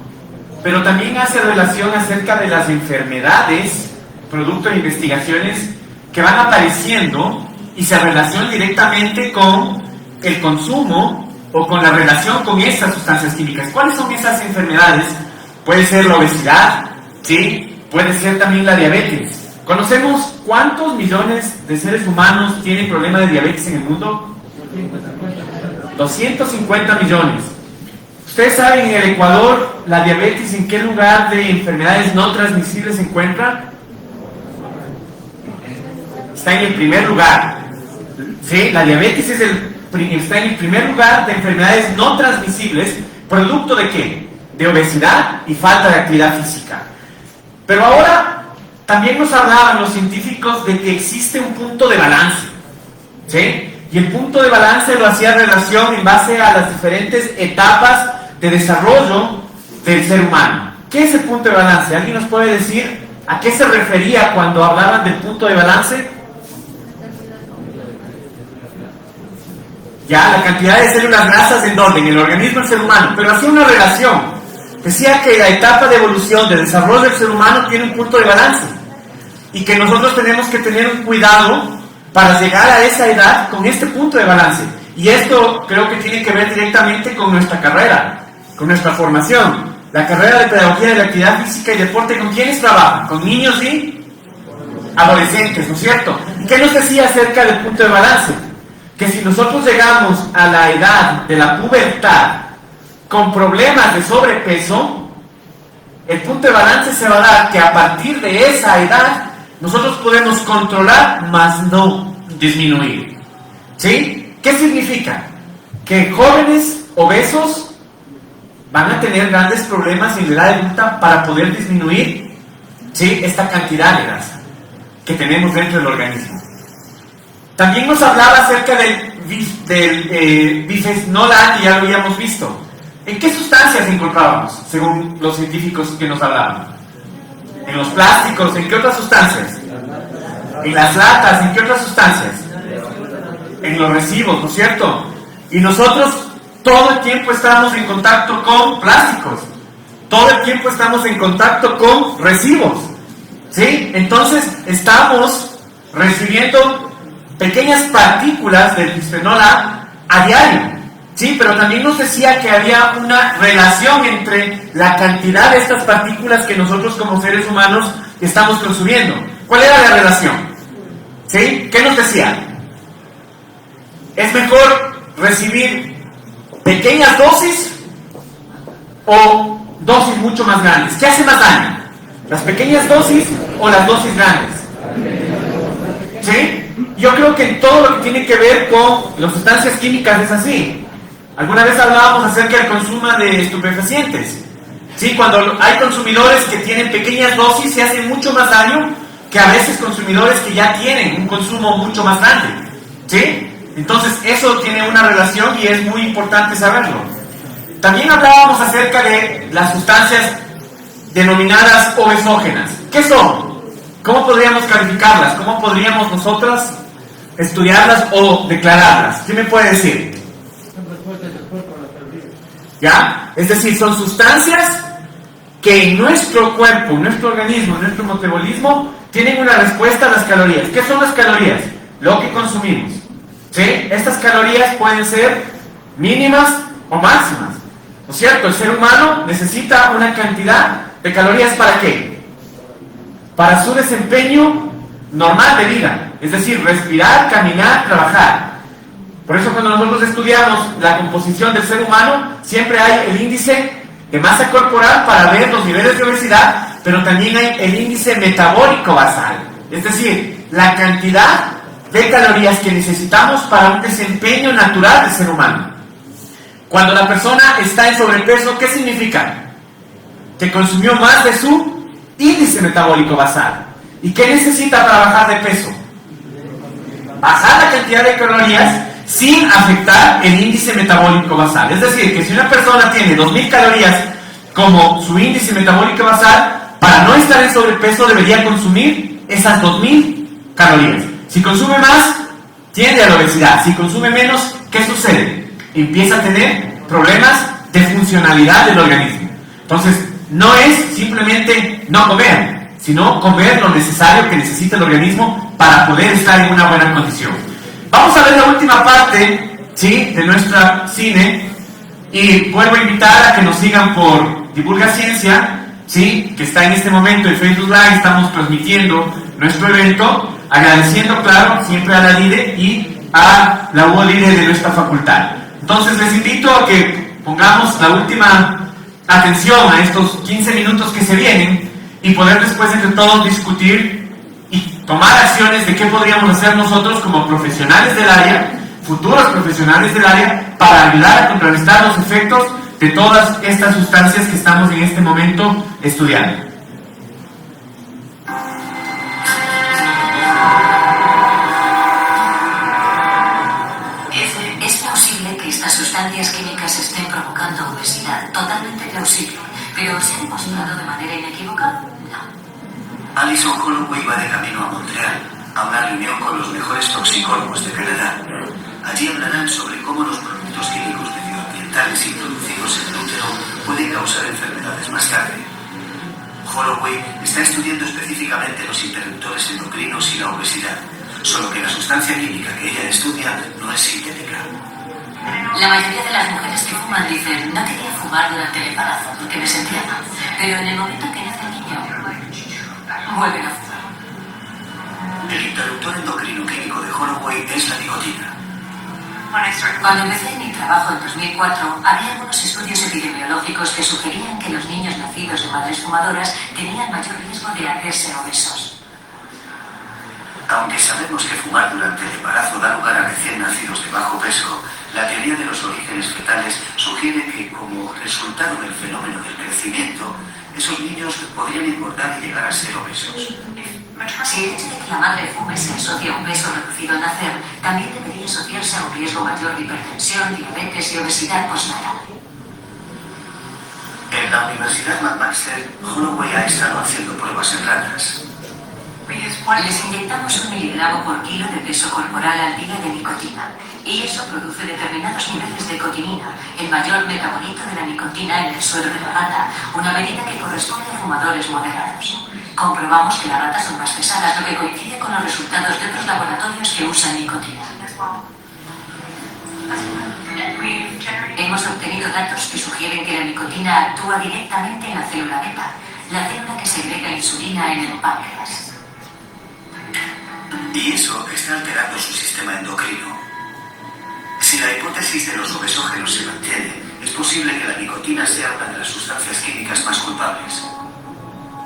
Pero también hace relación acerca de las enfermedades, producto de investigaciones que van apareciendo y se relacionan directamente con el consumo o con la relación con esas sustancias químicas. ¿Cuáles son esas enfermedades? Puede ser la obesidad, ¿sí? Puede ser también la diabetes. ¿Conocemos cuántos millones de seres humanos tienen problema de diabetes en el mundo? 250 millones. ¿Ustedes saben en el Ecuador la diabetes en qué lugar de enfermedades no transmisibles se encuentra? Está en el primer lugar. ¿Sí? La diabetes está en el primer lugar de enfermedades no transmisibles. ¿Producto de qué? De obesidad y falta de actividad física. Pero ahora también nos hablaban los científicos de que existe un punto de balance, ¿sí? Y el punto de balance lo hacía relación en base a las diferentes etapas de desarrollo del ser humano. ¿Qué es el punto de balance? ¿Alguien nos puede decir a qué se refería cuando hablaban del punto de balance? Ya, la cantidad de células grasas en donde, en el organismo del ser humano, pero hacía una relación. Decía que la etapa de evolución, de desarrollo del ser humano tiene un punto de balance y que nosotros tenemos que tener un cuidado para llegar a esa edad con este punto de balance. Y esto creo que tiene que ver directamente con nuestra carrera, con nuestra formación. La carrera de Pedagogía de la Actividad Física y Deporte, ¿con quiénes trabajan? Con niños y adolescentes, ¿no es cierto? ¿Y qué nos decía acerca del punto de balance? Que si nosotros llegamos a la edad de la pubertad con problemas de sobrepeso, el punto de balance se va a dar que a partir de esa edad nosotros podemos controlar, más no disminuir. ¿Sí? ¿Qué significa? Que jóvenes obesos van a tener grandes problemas en la edad adulta para poder disminuir ¿sí?, esta cantidad de grasa que tenemos dentro del organismo. También nos hablaba acerca del bifenol A, que ya lo habíamos visto. ¿En qué sustancias encontrábamos, según los científicos que nos hablaban? En los plásticos. ¿En qué otras sustancias? En las latas. ¿En qué otras sustancias? En los residuos, ¿no es cierto? Y nosotros todo el tiempo estamos en contacto con plásticos, todo el tiempo estamos en contacto con residuos, ¿sí? Entonces estamos recibiendo pequeñas partículas del bisfenol A diario, ¿sí? Pero también nos decía que había una relación entre la cantidad de estas partículas que nosotros como seres humanos estamos consumiendo. ¿Cuál era la relación? ¿Sí? ¿Qué nos decía? ¿Es mejor recibir pequeñas dosis o dosis mucho más grandes? ¿Qué hace más daño? ¿Las pequeñas dosis o las dosis grandes? ¿Sí? Yo creo que en todo lo que tiene que ver con las sustancias químicas es así. Alguna vez hablábamos acerca del consumo de estupefacientes. ¿Sí? Cuando hay consumidores que tienen pequeñas dosis se hacen mucho más daño que a veces consumidores que ya tienen un consumo mucho más grande. ¿Sí? Entonces eso tiene una relación y es muy importante saberlo. También hablábamos acerca de las sustancias denominadas obesógenas. ¿Qué son? ¿Cómo podríamos calificarlas? ¿Cómo podríamos nosotras estudiarlas o declararlas? ¿Quién me puede decir? Son respuestas del cuerpo a las calorías. ¿Ya? Es decir, son sustancias que en nuestro cuerpo, en nuestro organismo, en nuestro metabolismo tienen una respuesta a las calorías. ¿Qué son las calorías? Lo que consumimos. ¿Sí? Estas calorías pueden ser mínimas o máximas, ¿no es cierto? El ser humano necesita una cantidad de calorías ¿para qué? Para su desempeño normal de vida, es decir, respirar, caminar, trabajar. Por eso cuando nosotros estudiamos la composición del ser humano, siempre hay el índice de masa corporal para ver los niveles de obesidad, pero también hay el índice metabólico basal, es decir, la cantidad de calorías que necesitamos para un desempeño natural del ser humano. Cuando la persona está en sobrepeso, ¿qué significa? Que consumió más de su índice metabólico basal. ¿Y qué necesita para bajar de peso? Bajar la cantidad de calorías sin afectar el índice metabólico basal. Es decir, que si una persona tiene 2000 calorías como su índice metabólico basal, para no estar en sobrepeso debería consumir esas 2000 calorías. Si consume más, tiende a la obesidad. Si consume menos, ¿qué sucede? Empieza a tener problemas de funcionalidad del organismo. Entonces, no es simplemente no comer, sino comer lo necesario que necesita el organismo para poder estar en una buena condición. Vamos a ver la última parte, ¿sí?, de nuestra cine, y vuelvo a invitar a que nos sigan por Divulga Ciencia, ¿sí?, que está en este momento en Facebook Live. Estamos transmitiendo nuestro evento, agradeciendo, claro, siempre a la LIDE y a la UOLIDE de nuestra facultad. Entonces les invito a que pongamos la última atención a estos 15 minutos que se vienen y poder después entre todos discutir y tomar acciones de qué podríamos hacer nosotros como profesionales del área, futuros profesionales del área, para ayudar a contrarrestar los efectos de todas estas sustancias que estamos en este momento estudiando. Estas sustancias químicas estén provocando obesidad, totalmente plausible, pero ¿se ha demostrado de manera inequívoca? No. Alison Holloway va de camino a Montreal, a una reunión con los mejores toxicólogos de Canadá. Allí hablarán sobre cómo los productos químicos medioambientales introducidos en el útero pueden causar enfermedades más tarde. Holloway está estudiando específicamente los interruptores endocrinos y la obesidad, solo que la sustancia química que ella estudia no es sintética. La mayoría de las mujeres que fuman dicen: no quería fumar durante el embarazo porque me sentía mal, pero en el momento en que nace el niño, vuelven a fumar. El interruptor endocrino químico de Holloway es la nicotina. Cuando empecé mi trabajo en 2004, había algunos estudios epidemiológicos que sugerían que los niños nacidos de madres fumadoras tenían mayor riesgo de hacerse obesos. Aunque sabemos que fumar durante el embarazo da lugar a recién nacidos de bajo peso, La teoría de los orígenes fetales sugiere que, como resultado del fenómeno del crecimiento, esos niños podrían engordar y llegar a ser obesos. Si el hecho de que la madre fume se asocia a un peso reducido al nacer, también debería asociarse a un riesgo mayor de hipertensión, diabetes y obesidad postnatal. En la Universidad McMaster, Holloway ha estado haciendo pruebas en ratas. Les inyectamos 1 miligramo por kilo de peso corporal al día de nicotina, y eso produce determinados niveles de cotinina, el mayor metabolito de la nicotina en el suero de la rata, una medida que corresponde a fumadores moderados. Comprobamos que las ratas son más pesadas, lo que coincide con los resultados de otros laboratorios que usan nicotina. Hemos obtenido datos que sugieren que la nicotina actúa directamente en la célula beta, la célula que segrega insulina en el páncreas. Y eso está alterando su sistema endocrino. Si la hipótesis de los obesógenos se mantiene, es posible que la nicotina sea una de las sustancias químicas más culpables.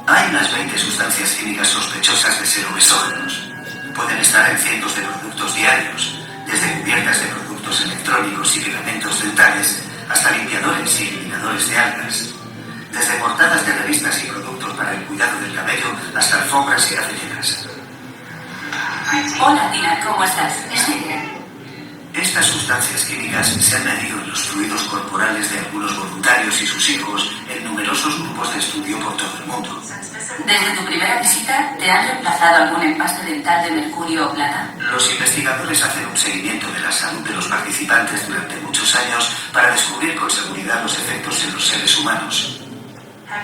Hay unas 20 sustancias químicas sospechosas de ser obesógenos. Pueden estar en cientos de productos diarios, desde cubiertas de productos electrónicos y pegamentos dentales hasta limpiadores y eliminadores de algas. Desde portadas de revistas y productos para el cuidado del cabello hasta alfombras y cafeteras. Hola, Tina, ¿cómo estás? Estoy bien. Estas sustancias químicas se han medido en los fluidos corporales de algunos voluntarios y sus hijos en numerosos grupos de estudio por todo el mundo. Desde tu primera visita, ¿te han reemplazado algún empaste dental de mercurio o plata? Los investigadores hacen un seguimiento de la salud de los participantes durante muchos años para descubrir con seguridad los efectos en los seres humanos.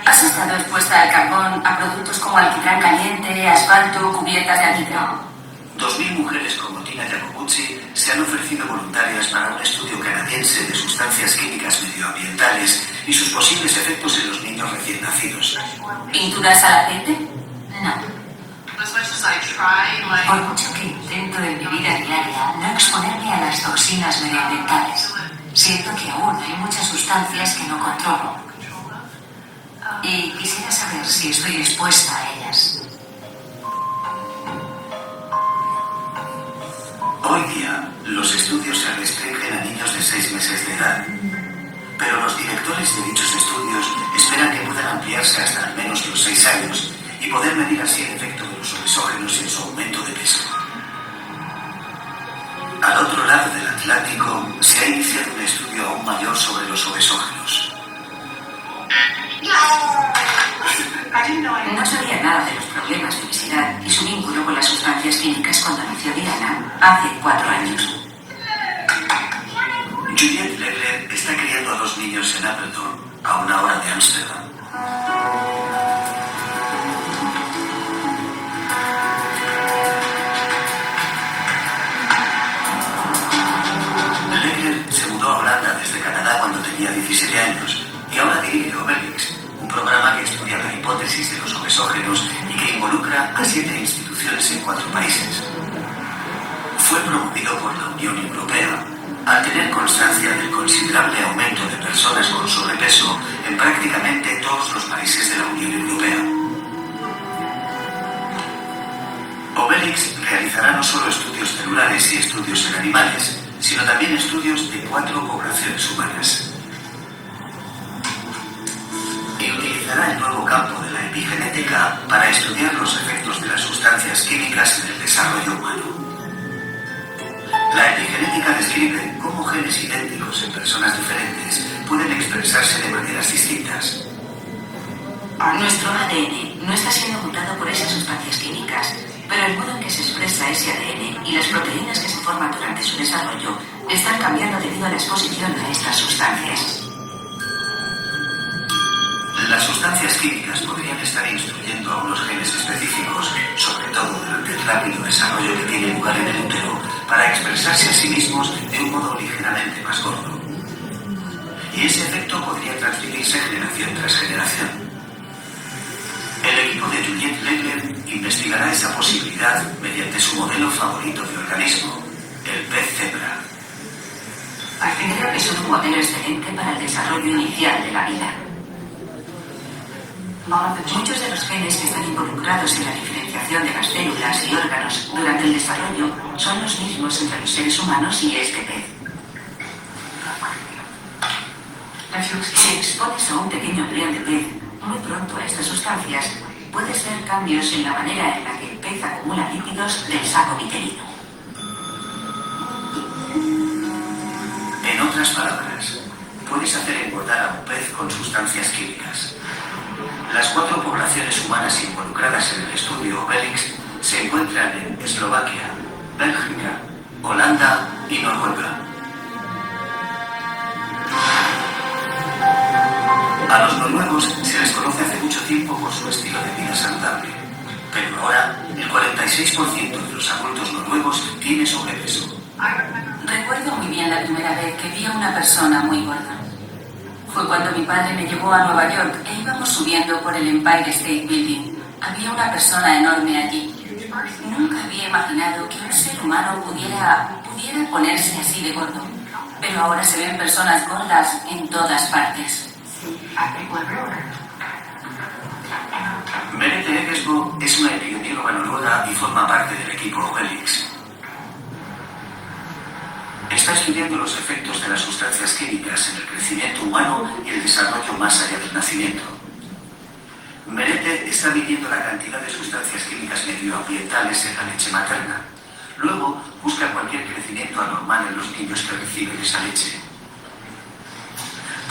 ¿Has estado expuesta al carbón, a productos como alquitrán caliente, asfalto, cubiertas de alquitrán? 2000 mujeres como Tina Jacobucci se han ofrecido voluntarias para un estudio canadiense de sustancias químicas medioambientales y sus posibles efectos en los niños recién nacidos. ¿Pinturas al aceite? No. Por mucho que intento en mi vida diaria no exponerme a las toxinas medioambientales, siento que aún hay muchas sustancias que no controlo. Y quisiera saber si estoy expuesta a ellas. Hoy día, los estudios se restringen a niños de 6 meses de edad, pero los directores de dichos estudios esperan que puedan ampliarse hasta al menos los 6 años y poder medir así el efecto de los obesógenos en su aumento de peso. Al otro lado del Atlántico, se ha iniciado un estudio aún mayor sobre los obesógenos. No sabía nada de los problemas de obesidad y su vínculo con las sustancias químicas cuando nació Diana hace 4 años. Juliette Legler está criando a 2 niños en Apeldoorn, a 1 hora de Ámsterdam. Legler se mudó a Holanda desde Canadá cuando tenía 17 años y ahora dirige Obelix, un programa que estudia la hipótesis de los obesógenos y que involucra a 7 instituciones en 4 países. Fue promovido por la Unión Europea al tener constancia del considerable aumento de personas con sobrepeso en prácticamente todos los países de la Unión Europea. Obelix realizará no solo estudios celulares y estudios en animales, sino también estudios de 4 poblaciones humanas. Y utilizará el nuevo campo de la epigenética para estudiar los efectos de las sustancias químicas en el desarrollo humano. La epigenética describe cómo genes idénticos en personas diferentes pueden expresarse de maneras distintas. Nuestro ADN no está siendo mutado por esas sustancias químicas, pero el modo en que se expresa ese ADN y las proteínas que se forman durante su desarrollo están cambiando debido a la exposición a estas sustancias. Las sustancias químicas podrían estar instruyendo a unos genes específicos, sobre todo durante el rápido desarrollo que tiene lugar en el útero, para expresarse a sí mismos de un modo ligeramente más gordo. Y ese efecto podría transmitirse generación tras generación. El equipo de Juliette Legler investigará esa posibilidad mediante su modelo favorito de organismo, el pez cebra. Creo que es un modelo excelente para el desarrollo inicial de la vida. Muchos de los genes que están involucrados en la diferenciación de las células y órganos durante el desarrollo son los mismos entre los seres humanos y este pez. Si expones a un pequeño embrión de pez muy pronto a estas sustancias, puedes ver cambios en la manera en la que el pez acumula lípidos del saco vitelino. En otras palabras, puedes hacer engordar a un pez con sustancias químicas. Las 4 poblaciones humanas involucradas en el estudio Obelix se encuentran en Eslovaquia, Bélgica, Holanda y Noruega. A los noruegos se les conoce hace mucho tiempo por su estilo de vida saludable, pero ahora el 46% de los adultos noruegos tiene sobrepeso. Recuerdo muy bien la primera vez que vi a una persona muy gorda. Fue cuando mi padre me llevó a Nueva York e íbamos subiendo por el Empire State Building. Había una persona enorme allí. Nunca había imaginado que un ser humano pudiera ponerse así de gordo. Pero ahora se ven personas gordas en todas partes. Merete Egesbo es una epidemióloga noruega y forma parte del equipo Obelix. Está estudiando los efectos de las sustancias químicas en el crecimiento humano y el desarrollo más allá del nacimiento. Merete está midiendo la cantidad de sustancias químicas medioambientales en la leche materna. Luego busca cualquier crecimiento anormal en los niños que reciben esa leche.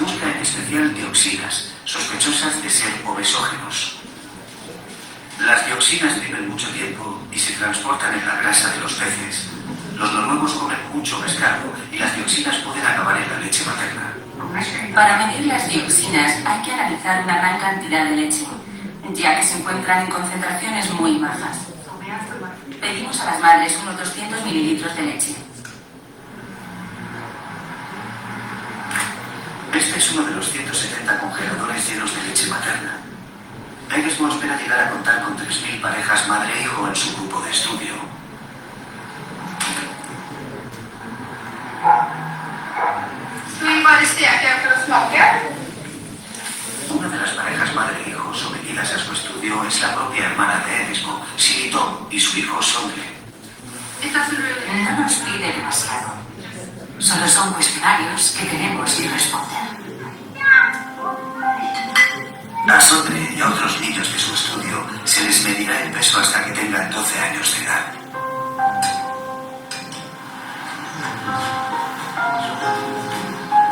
Busca en especial dioxinas, sospechosas de ser obesógenos. Las dioxinas viven mucho tiempo y se transportan en la grasa de los peces. Los noruegos comen mucho pescado y las dioxinas pueden acabar en la leche materna. Para medir las dioxinas hay que analizar una gran cantidad de leche, ya que se encuentran en concentraciones muy bajas. Pedimos a las madres unos 200 mililitros de leche. Este es uno de los 170 congeladores llenos de leche materna. Egesbo espera llegar a contar con 3.000 parejas madre-hijo en su grupo de estudio. Una de las parejas madre-hijo sometidas a su estudio es la propia hermana de Egesbo, Siriton, y su hijo Sondre. No nos pide demasiado. Solo son cuestionarios que tenemos que responder. A Sondre y a otros niños de su estudio se les medirá el peso hasta que tengan 12 años de edad.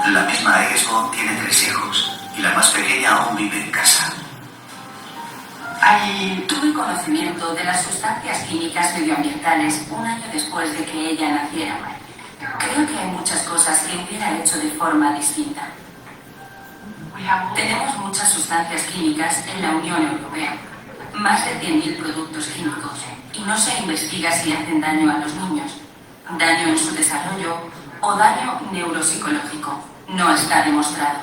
La misma Egesbo tiene 3 hijos y la más pequeña aún vive en casa. Tuve conocimiento de las sustancias químicas medioambientales un año después de que ella naciera. Creo que hay muchas cosas que hubiera hecho de forma distinta. Tenemos muchas sustancias químicas en la Unión Europea, más de 100.000 productos químicos, y no se investiga si hacen daño a los niños, daño en su desarrollo o daño neuropsicológico. No está demostrado.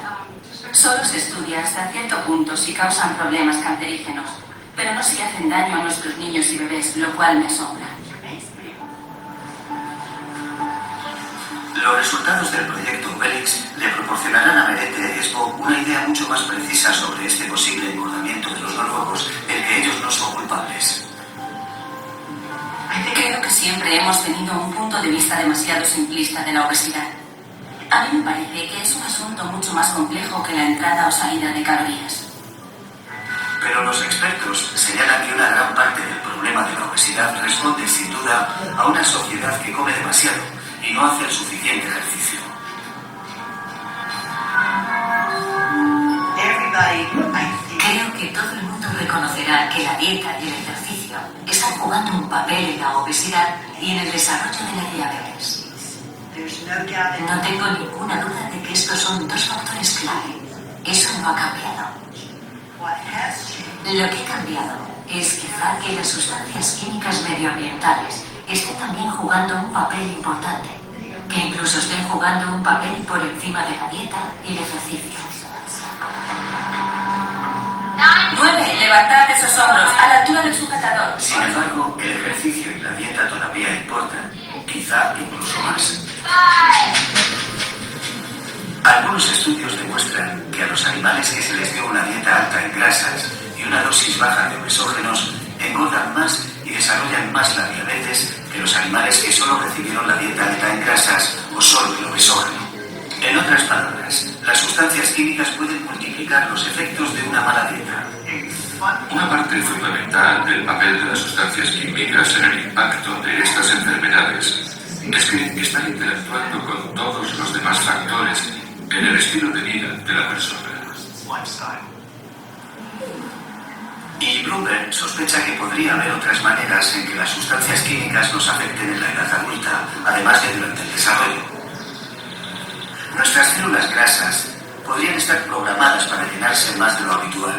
Solo se estudia hasta cierto punto si causan problemas cancerígenos, pero no si hacen daño a nuestros niños y bebés, lo cual me asombra. Los resultados del proyecto Obelix le proporcionarán a Merete Egesbo una idea mucho más precisa sobre este posible engordamiento de los noruegos, del que ellos no son culpables. Creo que siempre hemos tenido un punto de vista demasiado simplista de la obesidad. A mí me parece que es un asunto mucho más complejo que la entrada o salida de calorías. Pero los expertos señalan que una gran parte del problema de la obesidad responde sin duda a una sociedad que come demasiado y no hace el suficiente ejercicio. Creo que todo el mundo reconocerá que la dieta y el ejercicio están jugando un papel en la obesidad y en el desarrollo de la diabetes. No tengo ninguna duda de que estos son 2 factores clave. Eso no ha cambiado. Lo que ha cambiado es quizá que las sustancias químicas medioambientales estén también jugando un papel importante, que incluso estén jugando un papel por encima de la dieta y el ejercicio. 9. Levantad esos hombros a la altura del sujetador. Sin embargo, el ejercicio y la dieta todavía importan, quizá incluso más. Algunos estudios demuestran que a los animales que se les dio una dieta alta en grasas y una dosis baja de obesógenos engordan más y desarrollan más la diabetes que los animales que solo recibieron la dieta alta en grasas o solo el obesógeno. En otras palabras, las sustancias químicas pueden multiplicar los efectos de una mala dieta. Una parte fundamental del papel de las sustancias químicas en el impacto de estas enfermedades es que están interactuando con todos los demás factores en el estilo de vida de la persona. Y Bloomberg sospecha que podría haber otras maneras en que las sustancias químicas nos afecten en la edad adulta, además de durante el desarrollo. Nuestras células grasas podrían estar programadas para llenarse más de lo habitual,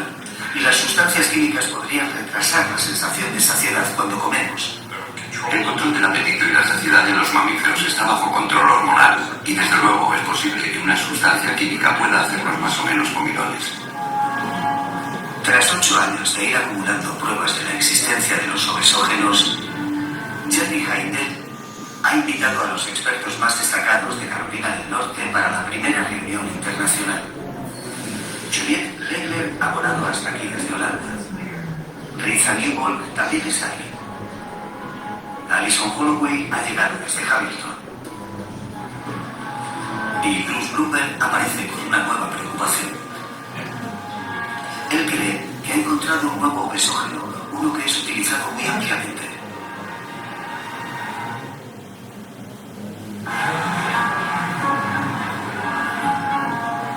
y las sustancias químicas podrían retrasar la sensación de saciedad cuando comemos. El control del apetito y la saciedad de los mamíferos está bajo control hormonal, y desde luego es posible que una sustancia química pueda hacernos más o menos comilones. Tras 8 años de ir acumulando pruebas de la existencia de los obesógenos, Jerry Heindel ha invitado a los expertos más destacados de Carolina del Norte para la primera reunión internacional. Juliette Legler ha volado hasta aquí desde Holanda. Rita Newbolk también está aquí. Alison Holloway ha llegado desde Hamilton. Y Bruce Bloomberg aparece con una nueva preocupación. Él cree que ha encontrado un nuevo obesógeno, uno que es utilizado muy ampliamente.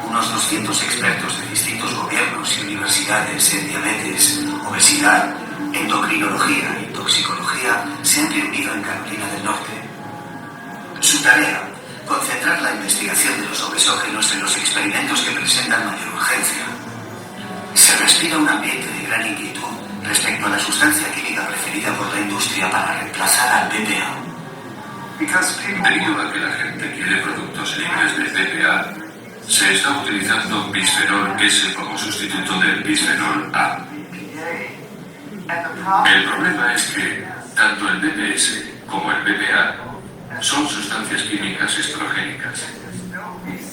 Unos 200 expertos de distintos gobiernos y universidades en diabetes, obesidad, endocrinología y toxicología se han reunido en Carolina del Norte. Su tarea, concentrar la investigación de los obesógenos en los experimentos que presentan mayor urgencia. Se respira un ambiente de gran inquietud respecto a la sustancia química preferida por la industria para reemplazar al BPA. Debido a que la gente quiere productos libres de BPA, se está utilizando bisfenol S como sustituto del bisfenol A. El problema es que tanto el BPS como el BPA son sustancias químicas estrogénicas.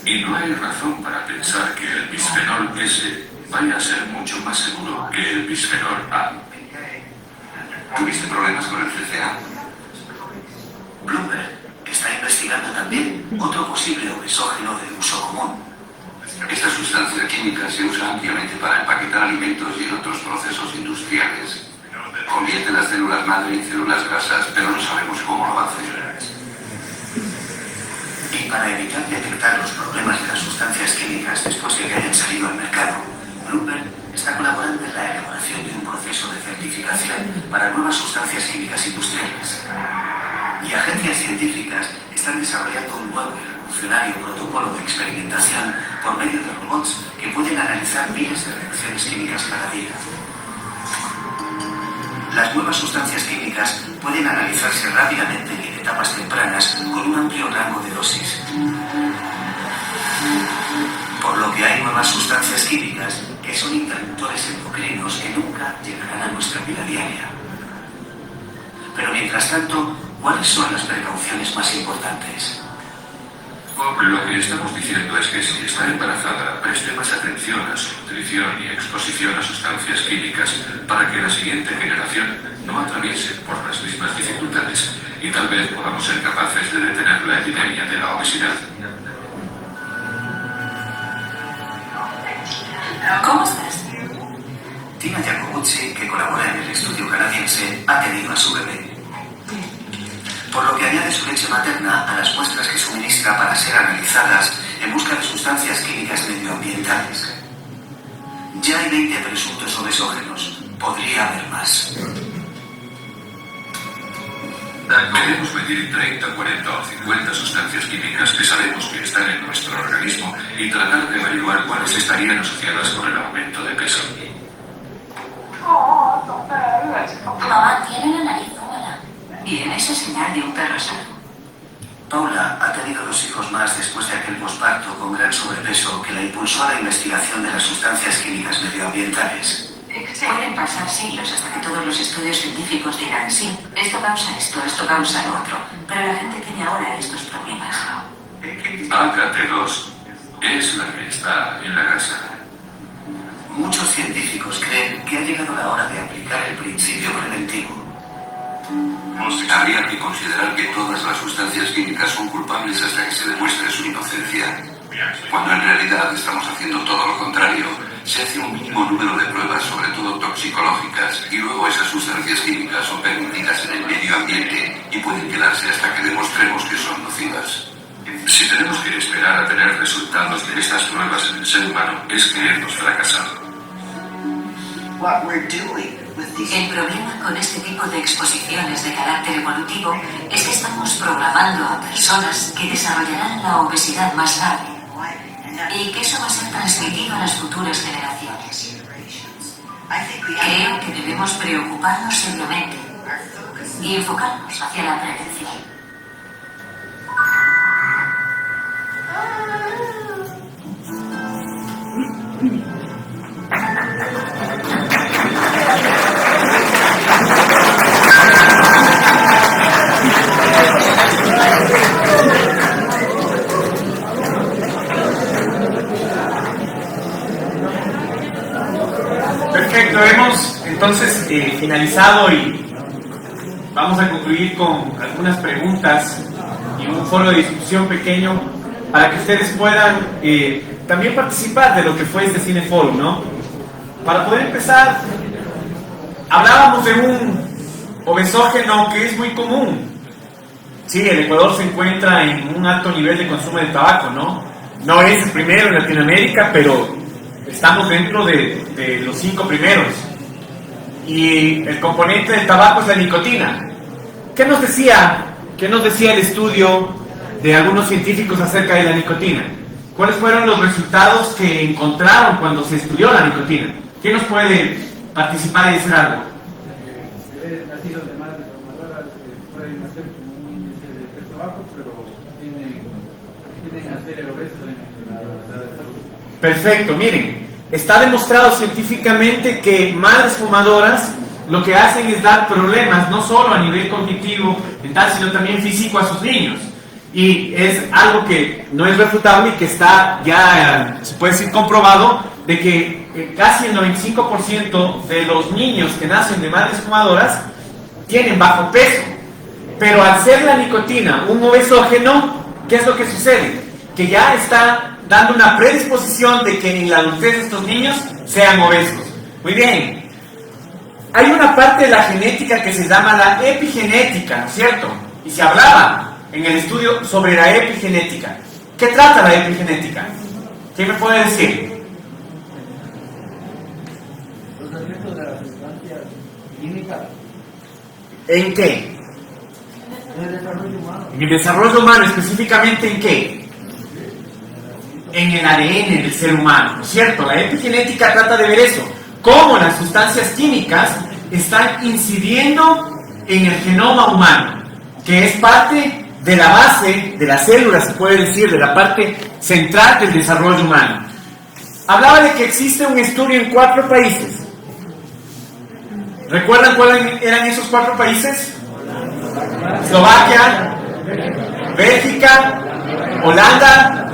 Y no hay razón para pensar que el bisfenol S vaya a ser mucho más seguro que el bisfenol A. ¿Tuviste problemas con el CCA? Bloomberg está investigando también otro posible obesógeno de uso común. Esta sustancia química se usa ampliamente para empaquetar alimentos y en otros procesos industriales. Convierte las células madre en células grasas, pero no sabemos cómo lo hace. Y para evitar detectar los problemas de las sustancias químicas después de que hayan salido al mercado, Bloomberg está colaborando en la elaboración de un proceso de certificación para nuevas sustancias químicas industriales. Y agencias científicas están desarrollando un nuevo y revolucionario protocolo de experimentación por medio de robots que pueden analizar miles de reacciones químicas cada día. Las nuevas sustancias químicas pueden analizarse rápidamente y en etapas tempranas con un amplio rango de dosis. Por lo que hay nuevas sustancias químicas que son interruptores endocrinos que nunca llegarán a nuestra vida diaria. Pero mientras tanto, ¿cuáles son las precauciones más importantes? Lo que estamos diciendo es que si está embarazada, preste más atención a su nutrición y exposición a sustancias químicas para que la siguiente generación no atraviese por las mismas dificultades y tal vez podamos ser capaces de detener la epidemia de la obesidad. ¿Cómo estás? Tina Jacobuzzi, que colabora en el estudio canadiense, ha tenido a su bebé. Por lo que añade su leche materna a las muestras que suministra para ser analizadas en busca de sustancias químicas medioambientales. Ya hay 20 presuntos obesógenos. Podría haber más. Queremos medir 30, 40 o 50 sustancias químicas que sabemos que están en nuestro organismo y tratar de averiguar cuáles estarían asociadas con el aumento de peso. Mamá tiene la nariz húmeda. Bien, eso es señal de un perro sano. Paula ha tenido 2 hijos más después de aquel posparto con gran sobrepeso que la impulsó a la investigación de las sustancias químicas medioambientales. Pueden pasar siglos hasta que todos los estudios científicos digan sí, esto causa esto causa lo otro, pero la gente tiene ahora estos problemas. AKT2 es la que está en la grasa. Muchos científicos creen que ha llegado la hora de aplicar el principio preventivo. Habría que considerar que todas las sustancias químicas son culpables hasta que se demuestre su inocencia. cuando en realidad estamos haciendo todo lo contrario. Se hace un mínimo número de pruebas, sobre todo toxicológicas, y luego esas sustancias químicas son permitidas en el medio ambiente y pueden quedarse hasta que demostremos que son nocivas. Si tenemos que esperar a tener resultados de estas pruebas en el ser humano, es que hemos fracasado. El problema con este tipo de exposiciones de carácter evolutivo es que estamos programando a personas que desarrollarán la obesidad más tarde y que eso va a ser transmitido a las futuras generaciones. Creo que debemos preocuparnos seriamente y enfocarnos hacia la prevención. Perfecto, hemos entonces finalizado y vamos a concluir con algunas preguntas y un foro de discusión pequeño para que ustedes puedan también participar de lo que fue este Cineforum, ¿no? Para poder empezar, hablábamos de un obesógeno que es muy común. Sí, el Ecuador se encuentra en un alto nivel de consumo de tabaco, ¿no? No es el primero en Latinoamérica, pero estamos dentro de los 5 primeros. Y el componente del tabaco es la nicotina. ¿Qué nos decía el estudio de algunos científicos acerca de la nicotina? ¿Cuáles fueron los resultados que encontraron cuando se estudió la nicotina? ¿Quién nos puede participar y decir algo? Nacidos de madres fumadoras pueden nacer con un índice de peso bajo, pero tienen a ser obesos en la edad de salud. Perfecto, miren, está demostrado científicamente que madres fumadoras lo que hacen es dar problemas, no solo a nivel cognitivo, mental, sino también físico a sus niños. Y es algo que no es refutable y que está ya, se puede decir, comprobado, de que casi el 95% de los niños que nacen de madres fumadoras tienen bajo peso. Pero al ser la nicotina un obesógeno, ¿qué es lo que sucede? Que ya está dando una predisposición de que en la adultez estos niños sean obesos. Muy bien. Hay una parte de la genética que se llama la epigenética, ¿no es cierto? Y se hablaba en el estudio sobre la epigenética. ¿Qué trata la epigenética? ¿Quién me puede decir? Los efectos de las sustancias químicas ¿En qué? en el desarrollo humano. En el desarrollo humano, específicamente ¿en qué? En el ADN del ser humano, ¿no es cierto? La epigenética trata de ver eso, cómo las sustancias químicas están incidiendo en el genoma humano, que es parte de la base de la célula, se puede decir, de la parte central del desarrollo humano. Hablaba de que existe un estudio en 4 países. ¿Recuerdan cuáles eran esos 4 países? Eslovaquia, Bélgica, Holanda,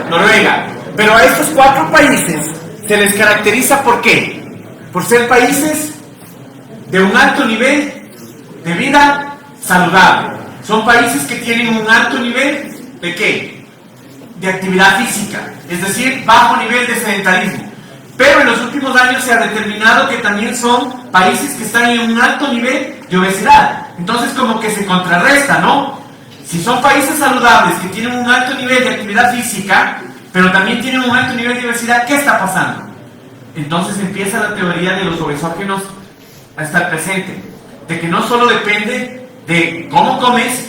Noruega. Pero a estos 4 países se les caracteriza ¿por qué? Por ser países de un alto nivel de vida saludable. Son países que tienen un alto nivel ¿de qué? De actividad física, es decir, bajo nivel de sedentarismo. Pero en los últimos años se ha determinado que también son países que están en un alto nivel de obesidad. Entonces como que se contrarresta, ¿no? Si son países saludables que tienen un alto nivel de actividad física, pero también tienen un alto nivel de obesidad, ¿qué está pasando? Entonces empieza la teoría de los obesógenos a estar presente, de que no solo depende de cómo comes,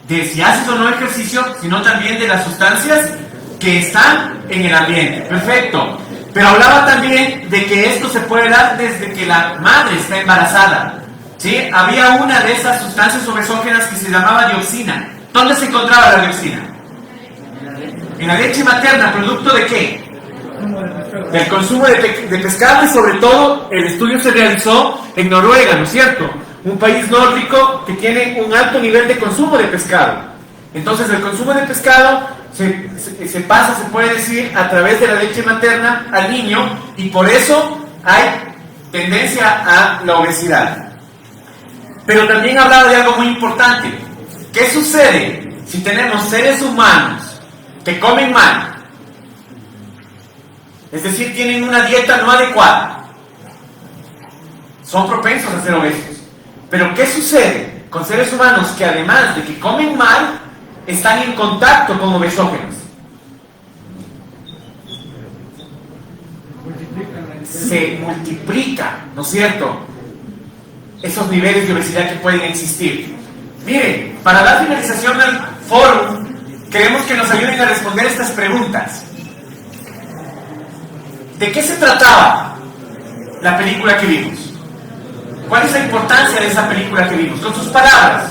de si haces o no ejercicio, sino también de las sustancias que están en el ambiente. Perfecto. Pero hablaba también de que esto se puede dar desde que la madre está embarazada. ¿Sí? Había una de esas sustancias obesógenas que se llamaba dioxina. ¿Dónde se encontraba la dioxina? En la leche materna. ¿Producto de qué? Del consumo de pescado, y sobre todo el estudio se realizó en Noruega, ¿no es cierto? Un país nórdico que tiene un alto nivel de consumo de pescado. Entonces el consumo de pescado se pasa, se puede decir, a través de la leche materna al niño, y por eso hay tendencia a la obesidad. Pero también hablaba de algo muy importante. ¿Qué sucede si tenemos seres humanos que comen mal, Es decir, tienen una dieta no adecuada. Son propensos a ser obesos. Pero ¿qué sucede con seres humanos que además de que comen mal, están en contacto con obesógenos? Se multiplica, ¿no es cierto?, esos niveles de obesidad que pueden existir. Miren, para dar finalización al foro, queremos que nos ayuden a responder estas preguntas. ¿De qué se trataba la película que vimos? ¿Cuál es la importancia de esa película que vimos? Con sus palabras.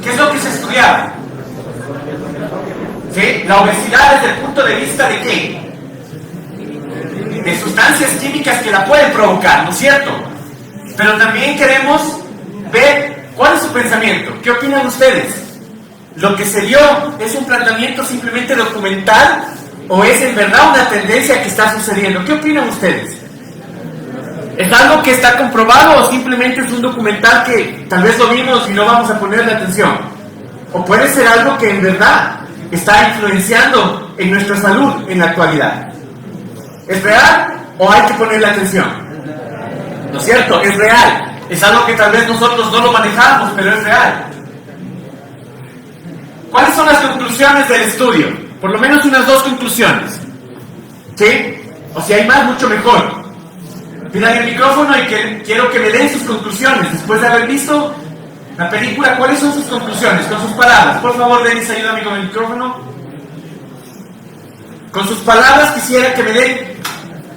¿Qué es lo que se estudiaba? ¿Sí? La obesidad desde el punto de vista de ¿qué? De sustancias químicas que la pueden provocar, ¿no es cierto? Pero también queremos ver cuál es su pensamiento. ¿Qué opinan ustedes? ¿Lo que se dio es un tratamiento simplemente documental o es en verdad una tendencia que está sucediendo? ¿Qué opinan ustedes? ¿Es algo que está comprobado o simplemente es un documental que tal vez lo vimos y no vamos a ponerle atención? ¿O puede ser algo que en verdad está influenciando en nuestra salud en la actualidad? ¿Es real o hay que ponerle atención? ¿No es cierto? Es real. Es algo que tal vez nosotros no lo manejamos, pero es real. ¿Cuáles son las conclusiones del estudio? Por lo menos unas 2 conclusiones. ¿Sí? O si hay más, mucho mejor. Pidan el micrófono y quiero que me den sus conclusiones. Después de haber visto la película, ¿cuáles son sus conclusiones? Con sus palabras. Por favor, Denis, ayúdame con el micrófono. Con sus palabras quisiera que me den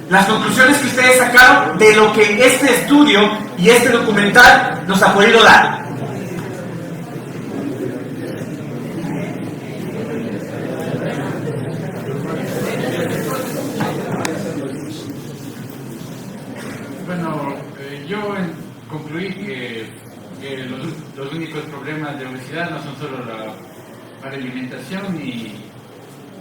las conclusiones que ustedes sacaron de lo que este estudio y este documental nos ha podido dar. Bueno, yo concluí que los únicos problemas de obesidad no son solo la mala alimentación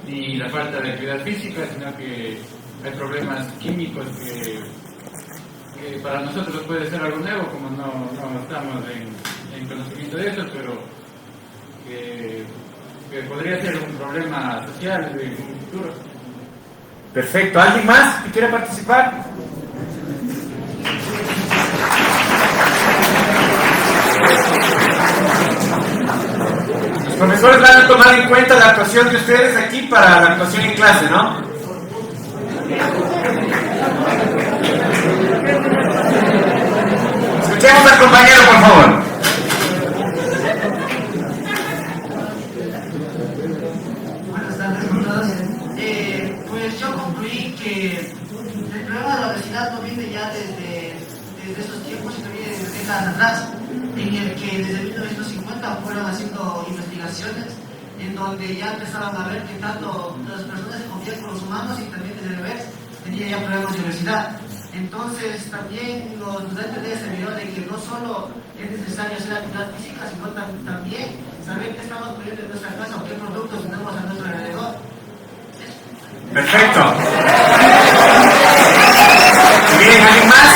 ni la falta de actividad física, sino que hay problemas químicos que para nosotros puede ser algo nuevo, como no estamos en conocimiento de eso, pero que podría ser un problema social en un futuro. Perfecto. ¿Alguien más que quiera participar? Los profesores van a tomar en cuenta la actuación de ustedes aquí para la actuación en clase, ¿no? Escuchemos al compañero, por favor. Buenas tardes a todos. Pues yo concluí que el problema de la obesidad no viene ya desde esos tiempos, sino viene desde décadas atrás, en el que desde 1950 fueron haciendo investigaciones en donde ya empezaron a ver que tanto las personas que convivían con los humanos y también desde bebés tenían ya problemas de obesidad. Entonces también nos da a entender ese video de que no solo es necesario hacer actividad física, sino también saber qué estamos poniendo en nuestra casa o qué productos tenemos a nuestro alrededor. Perfecto. Bien, ¿alguien más?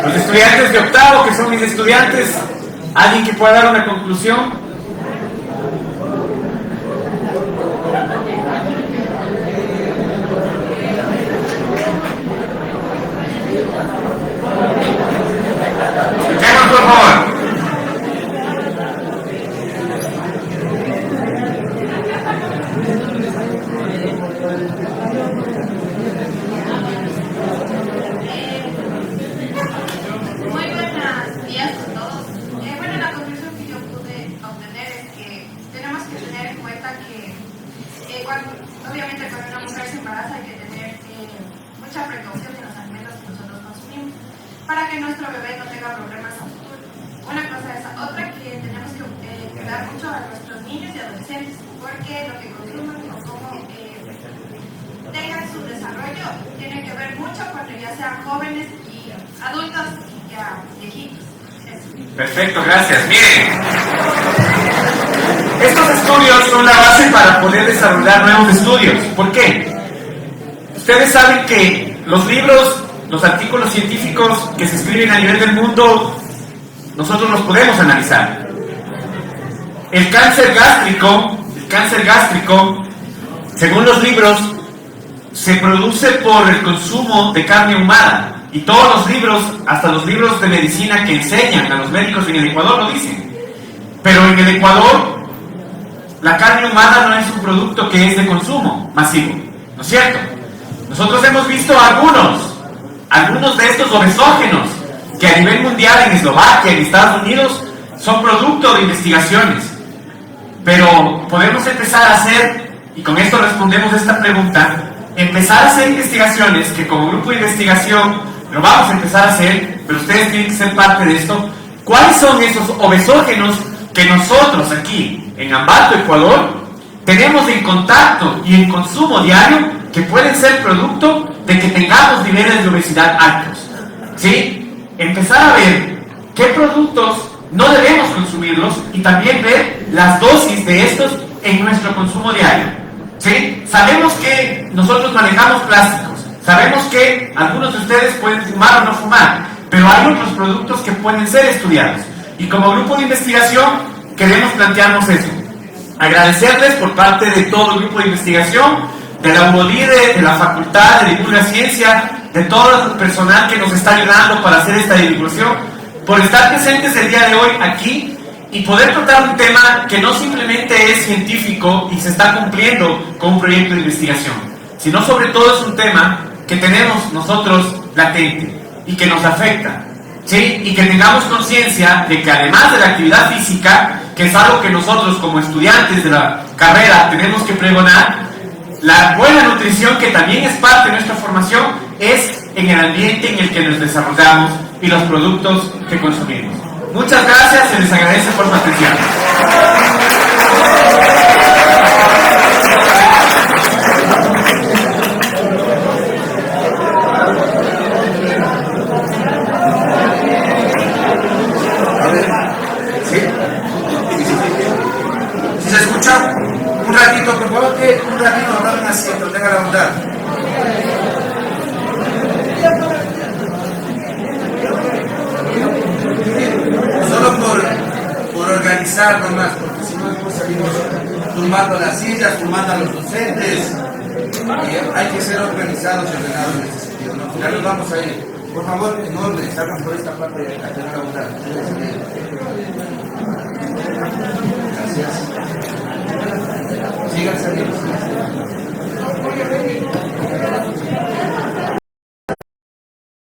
Los estudiantes de octavo, que son mis estudiantes, ¿alguien que pueda dar una conclusión? Escuchemos, por favor. Muy buenos días a todos. Bueno, la conclusión que yo pude obtener es que tenemos que tener en cuenta que obviamente cuando una mujer se embaraza hay que tener mucha precaución en los alimentos que nosotros consumimos para que nuestro bebé no tenga problemas a futuro. Una cosa es esa. Otra, que tenemos que cuidar mucho a nuestros niños y adolescentes, porque lo que consumen o cómo tengan su desarrollo tiene que ver mucho cuando ya sean jóvenes y adultos y ya viejitos. Perfecto, gracias. Miren, estos estudios son la base para poder desarrollar nuevos estudios. ¿Por qué? Ustedes saben que los libros, los artículos científicos que se escriben a nivel del mundo, nosotros los podemos analizar. El cáncer gástrico Según los libros, se produce por el consumo de carne humana. Y todos los libros, hasta los libros de medicina que enseñan a los médicos en el Ecuador lo dicen. Pero en el Ecuador, la carne humana no es un producto que es de consumo masivo, ¿no es cierto? Nosotros hemos visto algunos de estos obesógenos que a nivel mundial en Eslovaquia, en Estados Unidos, son producto de investigaciones. Pero podemos empezar a hacer, y con esto respondemos esta pregunta, empezar a hacer investigaciones que como grupo de investigación lo vamos a empezar a hacer, pero ustedes tienen que ser parte de esto. ¿Cuáles son esos obesógenos que nosotros aquí en Ambato, Ecuador, tenemos en contacto y en consumo diario que pueden ser producto de que tengamos niveles de obesidad altos? ¿Sí? Empezar a ver qué productos no debemos consumirlos y también ver las dosis de estos en nuestro consumo diario. ¿Sí? Sabemos que nosotros manejamos plásticos, sabemos que algunos de ustedes pueden fumar o no fumar, pero hay otros productos que pueden ser estudiados. Y como grupo de investigación queremos plantearnos eso. Agradecerles por parte de todo el grupo de investigación, de la UODIRE, de la Facultad de Divulga Ciencia, de todo el personal que nos está ayudando para hacer esta divulgación, por estar presentes el día de hoy aquí y poder tratar un tema que no simplemente es científico y se está cumpliendo con un proyecto de investigación, sino sobre todo es un tema que tenemos nosotros latente y que nos afecta, ¿sí? Y que tengamos conciencia de que además de la actividad física, que es algo que nosotros como estudiantes de la carrera tenemos que pregonar, la buena nutrición, que también es parte de nuestra formación, es en el ambiente en el que nos desarrollamos y los productos que consumimos. Muchas gracias, se les agradece por su atención. ¿Sí se escucha? Un ratito, por favor, que un ratito no un asiento, tenga la bondad. Solo por organizar nomás, porque si no después salimos tumbando las sillas, tumbando a los docentes. Y hay que ser organizados y ordenados en ese sentido, ¿no? Ya nos vamos a ir. Por favor, en orden, salgan por esta parte a tener la bondad.